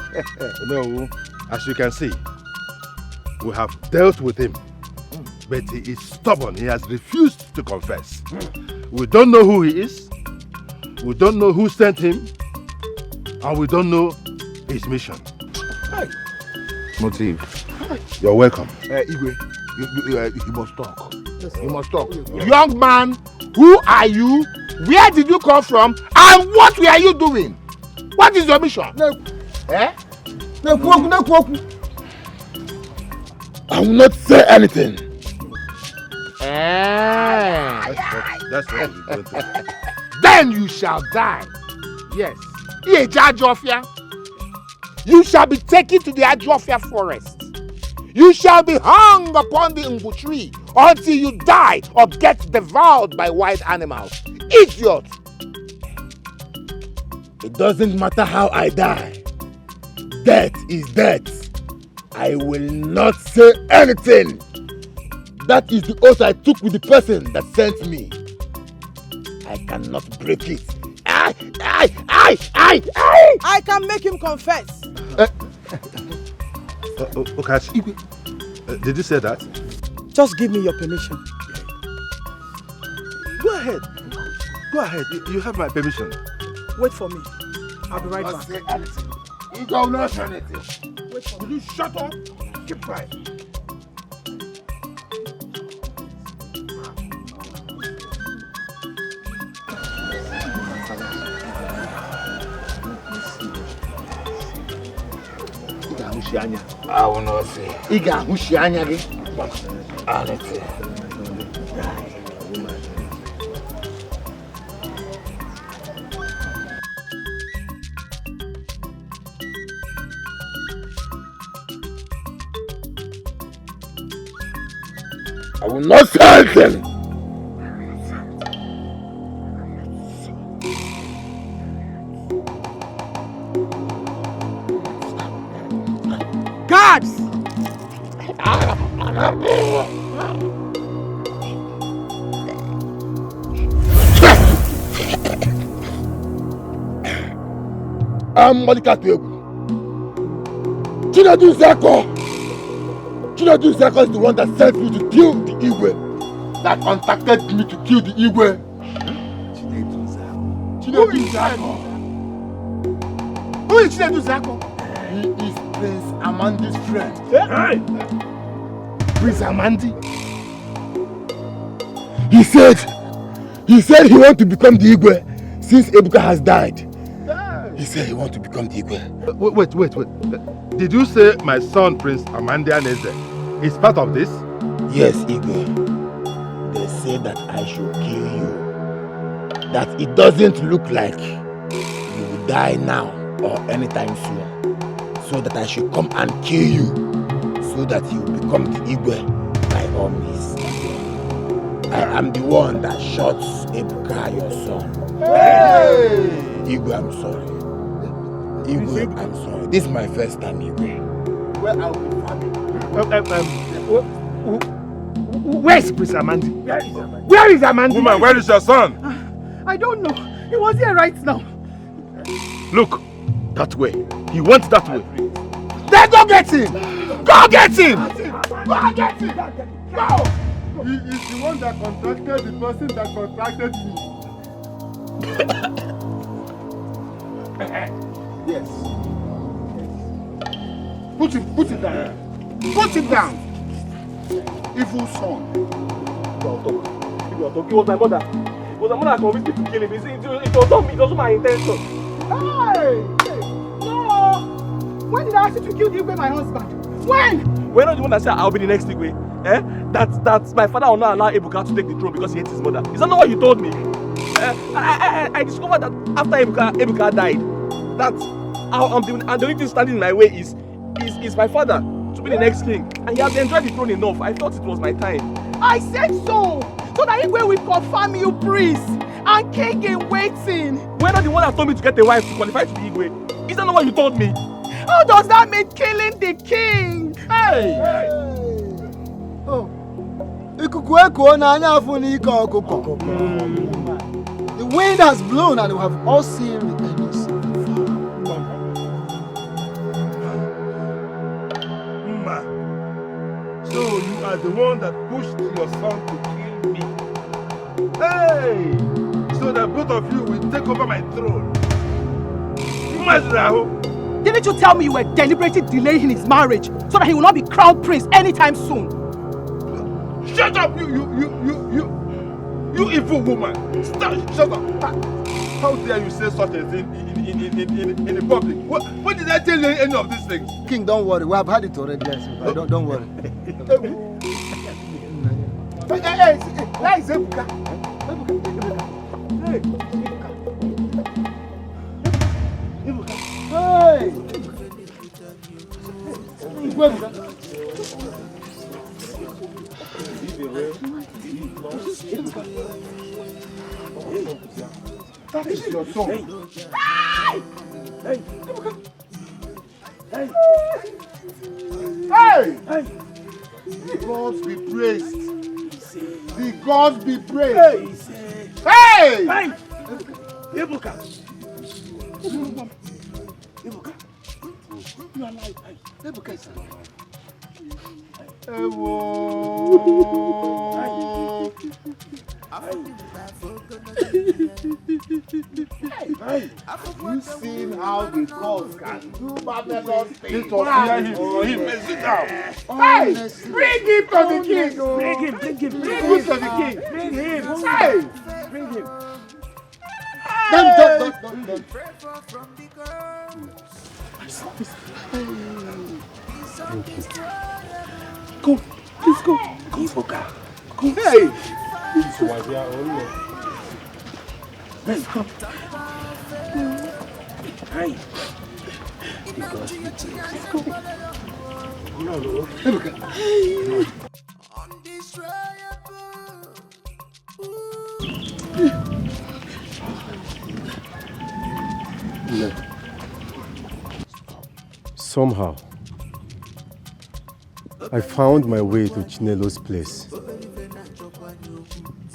No, as you can see, we have dealt with him. But he is stubborn. He has refused to confess. We don't know who he is. We don't know who sent him. And we don't know his mission. Hey. Motive. You're welcome. Igwe, you must talk. You must talk. Young man, who are you? Where did you come from? And what were you doing? What is your mission? I will not say anything. That's what we're going to do. Then you shall die. Yes. You shall be taken to the Ajofia forest. You shall be hung upon the Umbu tree until you die or get devoured by wild animals. Idiot! It doesn't matter how I die. Death is death. I will not say anything. That is the oath I took with the person that sent me. I cannot break it. I can make him confess. Okachi, did you say that? Just give me your permission. Go ahead. Go ahead. You have my permission. Wait for me. I'll be right back. Say anything. You don't know anything. Wait for me. Will you shut up? Keep quiet. I will not say. Iga Hushianya. I will not say anything. Guards! I'm Monica Tebu. Chinedu Zeko is the one that sent me to kill the Igwe. That contacted me to kill the Igwe. Chinedu Zeko. Who is Chinedu Zeko? He is Prince Amandi's friend. Hey. Prince Amandi? He said he wants to become the Igwe since Ebuka has died. He said he wants to become the Igwe. Wait. Did you say my son Prince Amandi Aneze is part of this? Yes, Igwe. They say that I should kill you. That it doesn't look like you will die now or anytime soon. So that I should come and kill you. So that you will become the Igwe by all means. I am the one that shot Ebuka, your son. Hey! Igwe, I'm sorry. Igwe, I'm sorry. This is my first time, Igwe. Where are we Where is Prince Amandi? Where is Amandi? Woman, where is your son? I don't know. He was here right now. Look, that way. He went that way. Then go get him! Go get him! Go get him! Go! He is the one that contacted the person that contacted me. Yes. Put it down. Put it down. Evil son. It was my mother. It was my mother that convinced me to kill him. It was not me. It wasn't my intention. Hey! No! When did I ask you to kill the Igwe, my husband? When? When are the one that said I'll be the next Igwe? That my father will not allow Ebuka to take the throne because he hates his mother. Is that not what you told me? I discovered that after Ebuka died, that the only thing standing in my way is my father to be the next king. And he has enjoyed the throne enough. I thought it was my time. I said so! So that Igwe will confirm you priest and king in waiting. We're not the one that told me to get a wife to qualify to be Igwe. Is that not what you told me? How does that mean killing the king? Hey! Oh. The wind has blown and we have all seen the enemies. So you are the one that pushed your son to kill me. Hey! So that both of you will take over my throne. Didn't you tell me you were deliberately delaying his marriage so that he will not be crowned prince anytime soon? Shut up, you evil woman! Stop! Shut up! How dare you say such a thing in the public? What did I tell you any of these things? King, don't worry. We have had it already. Yes, don't worry. Hey, that is Ebuka. Hey, that is your son. Hey! Hey! Hey! Hey! The gods be praised. The gods be praised. Hey! Hey! Ebuka! Ebuka! You are alive. Ebuka is alive. Have you seen how the gods can do marvelous things? Sit down. Hey! Bring him to the king! Bring him to the king! Bring him! Hey! Bring him! Don't. Go, please go. Go, Foka. Go. Hey! Let's go. Hey. Let's go. No. Somehow, I found my way to Chinelo's place.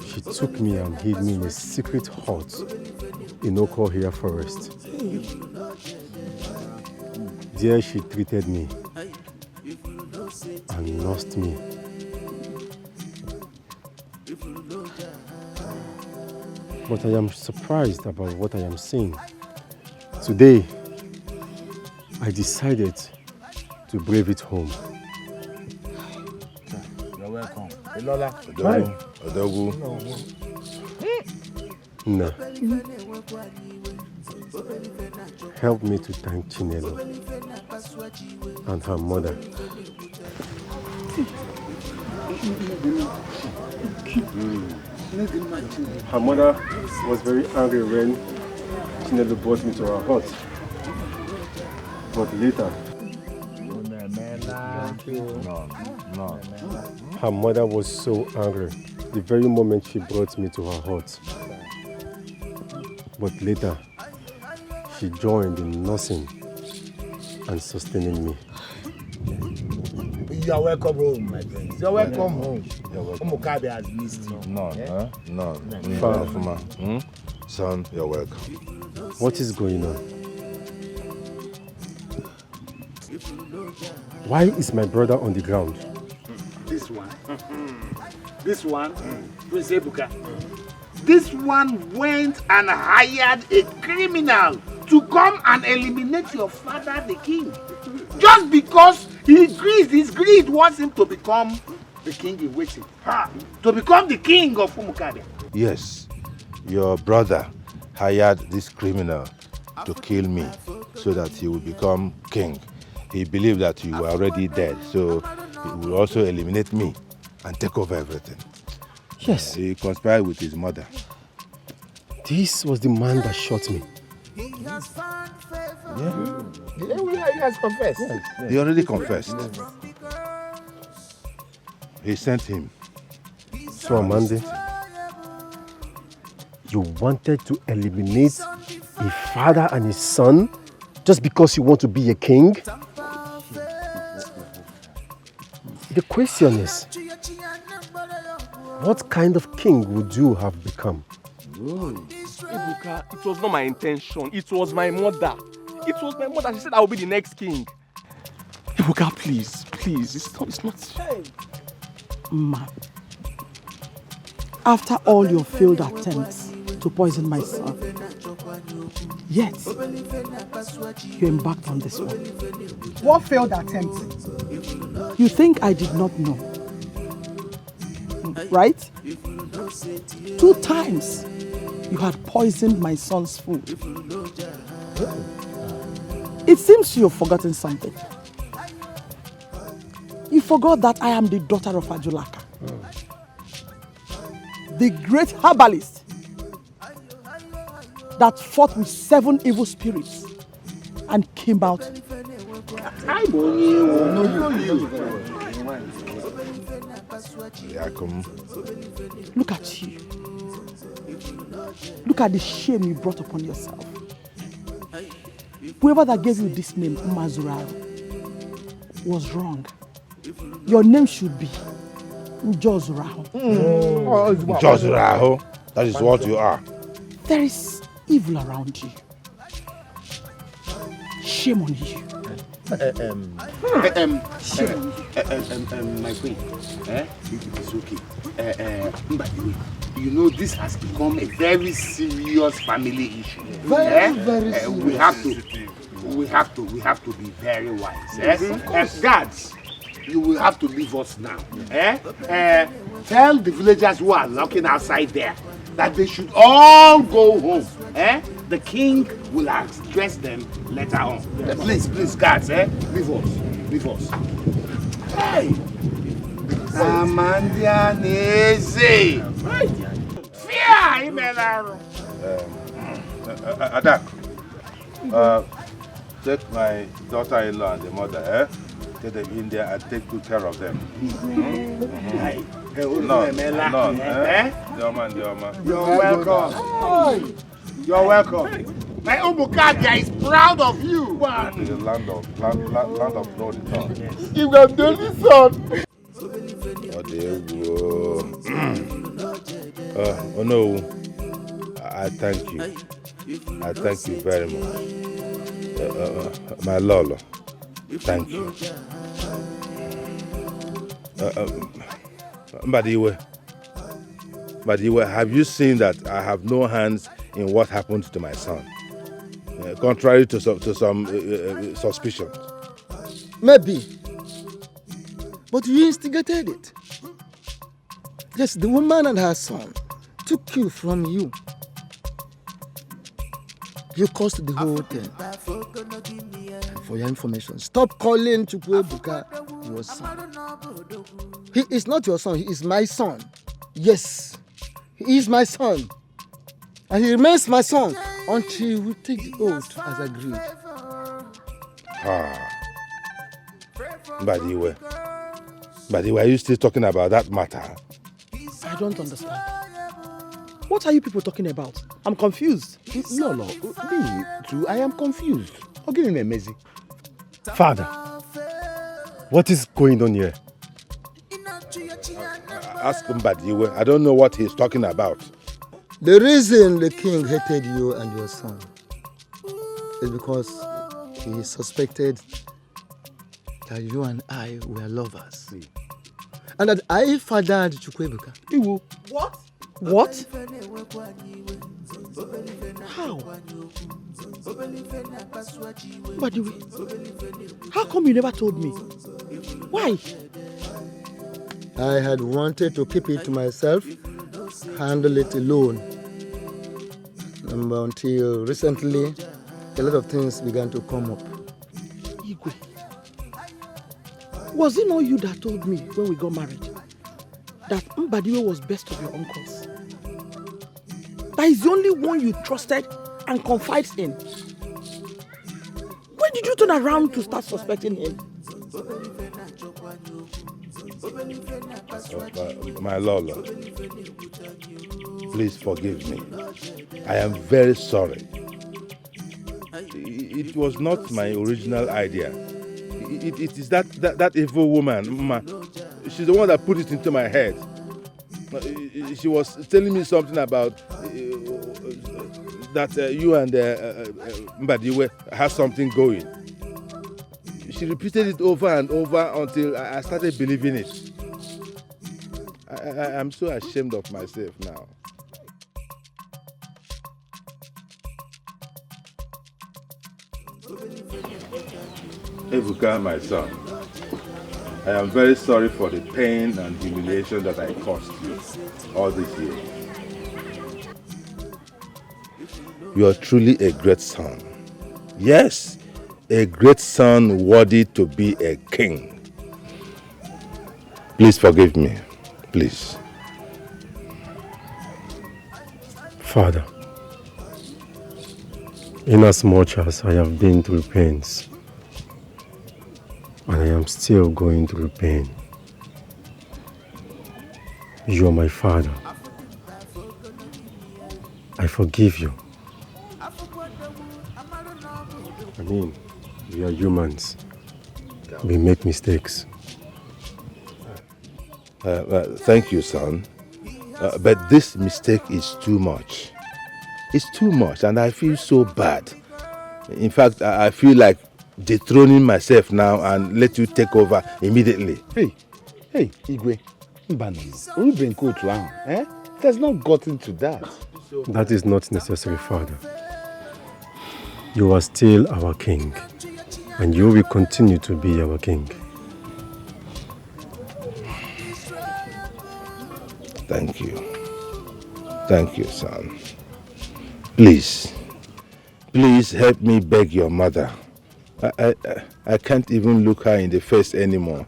She took me and hid me in a secret hut in Okohia forest. There she treated me and nursed me. But I am surprised about what I am seeing. Today, I decided to brave it home. You're welcome. Elola. Odogu. Nah. Help me to thank Chinelo and her mother. Her mother was very angry when Chinelo brought me to her hut. But later, her mother was so angry the very moment she brought me to her hut. But later, she joined in nursing and sustaining me. You are welcome home, my friends. You are welcome home. Umukabe has missed you. No. Son, you're welcome. What is going on? Why is my brother on the ground? This one, Prince Ebuka. This one went and hired a criminal to come and eliminate your father, the king. Just because his greed wants him to become the king in waiting. To become the king of Umukabe. Yes, your brother hired this criminal to kill me so that he will become king. He believed that you were already dead, so he will also eliminate me and take over everything. Yes. He conspired with his mother. This was the man that shot me. Yeah, he has confessed. Yes. He already confessed. He sent him. So Amande, You wanted to eliminate a father and his son just because you want to be a king? The question is, what kind of king would you have become? Ebuka, it was not my intention. It was my mother. It was my mother. She said I will be the next king. Ebuka, please. It's not. Ma, after all your failed attempts to poison my son, yet you embarked on this one. What failed attempt? You think I did not know, right? 2 times you had poisoned my son's food. It seems you've forgotten something. You forgot that I am the daughter of Ajulaka, the great herbalist that fought with 7 evil spirits and came out. Look at you. Look at the shame you brought upon yourself. Whoever that gave you this name, Mazuraro, was wrong. Your name should be Njozuraho. Njozuraho? That is what you are. There is evil around you. Shame on you. My queen, it's okay. But you know this has become a very serious family issue. Very serious. We have to be very wise. Guards, you will have to leave us now. Tell the villagers who are lurking outside there that they should all go home. The king will address them later on. Please, guards, leave us. Hey! Amandia Neze! Fear! Adak, take my daughter-in-law and the mother, get them in there and take good care of them. You're welcome. My Umukadia is proud of you. The land of no return. You have done this, son. Oh no, I thank you. I thank you very much. My Lolo, thank you. Mbadiwe, have you seen that I have no hands in what happened to my son? Contrary to some suspicions. Maybe. But you instigated it. Yes, the woman and her son took you from you. You caused the whole thing. And for your information, stop calling Chukwuebuka your son. He is not your son, he is my son. Yes, he is my son. And he remains my son until we take the oath as agreed. Mbadiwe, are you still talking about that matter? I don't understand. What are you people talking about? I'm confused. No, me too. I am confused. Okay, Mezi. Father, what is going on here? Ask Mbadiwe. I don't know what he's talking about. The reason the king hated you and your son is because he suspected that you and I were lovers. And that I fathered Chukwuebuka. What? What? How? But how come you never told me? Why? I had wanted to keep it to myself, handle it alone. Until recently, a lot of things began to come up. Igwe, was it not you that told me when we got married that Mbadiwe was best of your uncles? That is the only one you trusted and confided in. When did you turn around to start suspecting him? My Lolo, Please forgive me. I am very sorry. It was not my original idea. It is that evil woman, Mma. She's the one that put it into my head. She was telling me something about that you and Mbadiwe have something going. She repeated it over and over until I started believing it. I'm so ashamed of myself now. Ebuka, my son, I am very sorry for the pain and humiliation that I caused you all this year. You are truly a great son. Yes, a great son worthy to be a king. Please forgive me, please. Father, inasmuch as I have been through pains, and I am still going through pain, you are my father. I forgive you. I mean, we are humans. We make mistakes. Thank you, son. But this mistake is too much. It's too much, and I feel so bad. In fact, I feel like dethroning myself now and let you take over immediately. Hey, Igwe, it has not gotten to that. That is not necessary, Father. You are still our king, and you will continue to be our king. Thank you. Thank you, son. Please help me beg your mother. I can't even look her in the face anymore.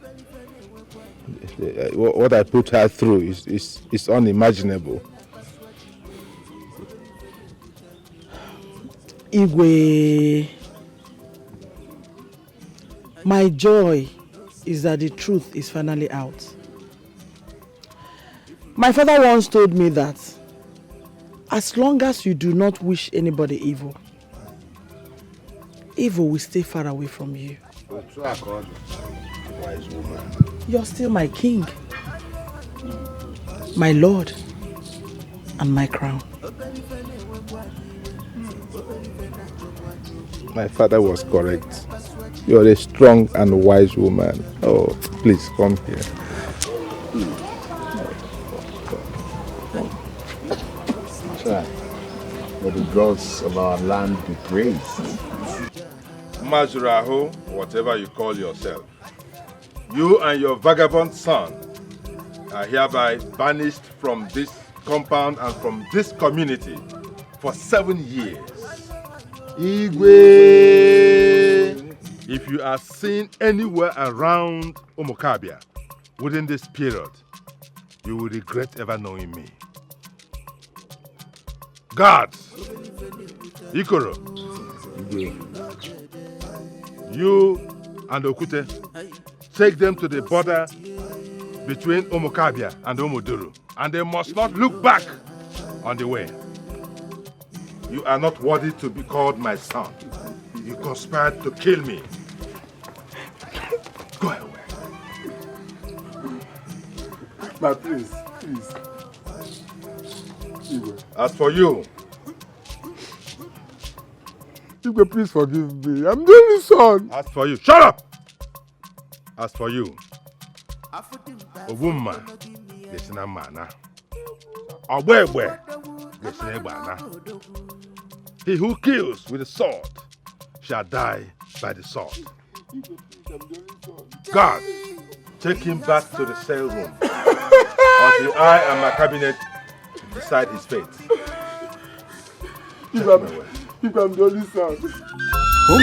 What I put her through is unimaginable. Igwe, my joy is that the truth is finally out. My father once told me that as long as you do not wish anybody evil, evil will stay far away from you. Wise woman. You're still my king, my lord, and my crown. My father was correct. You are a strong and wise woman. Oh, please come here. May the gods of our land be praised. Mazuraho, whatever you call yourself, you and your vagabond son are hereby banished from this compound and from this community for 7 years. Igwe! If you are seen anywhere around Omokabia within this period, you will regret ever knowing me. Guards! Ikoro! You and Okute, take them to the border between Omokabia and Omoduru, and they must not look back on the way. You are not worthy to be called my son. You conspired to kill me. Go away. My please. Igwe. As for you, Igwe, please forgive me. I'm the only son. As for you, shut up! As for you, Obumma, Gesina Mana. Obwebwe, Gesina Bana. He who kills with the sword shall die by the sword. God, take him back to the cell room until I and my cabinet decide his fate. If I'm the only son. Oh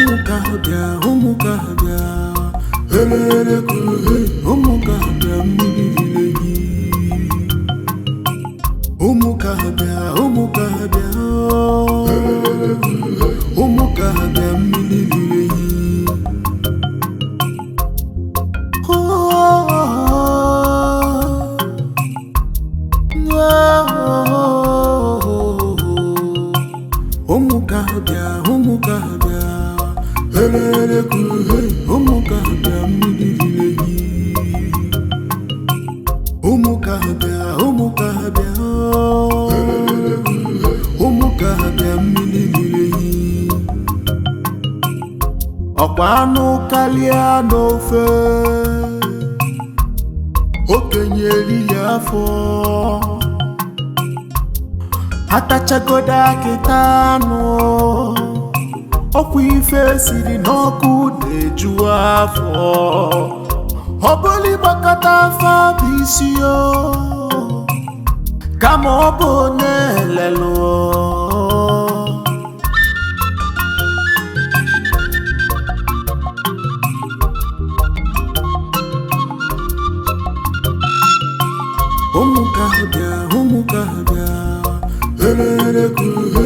Ọkwanu kalia n'ofe okenyeri ya afọ atachagoda kitano ọkwa ife siri n'ọkụ na-eju afọ ọbụli gbakọta afọ bụ isi yo kama ọ bụ na-elelu Umukahabia, elele kuhe.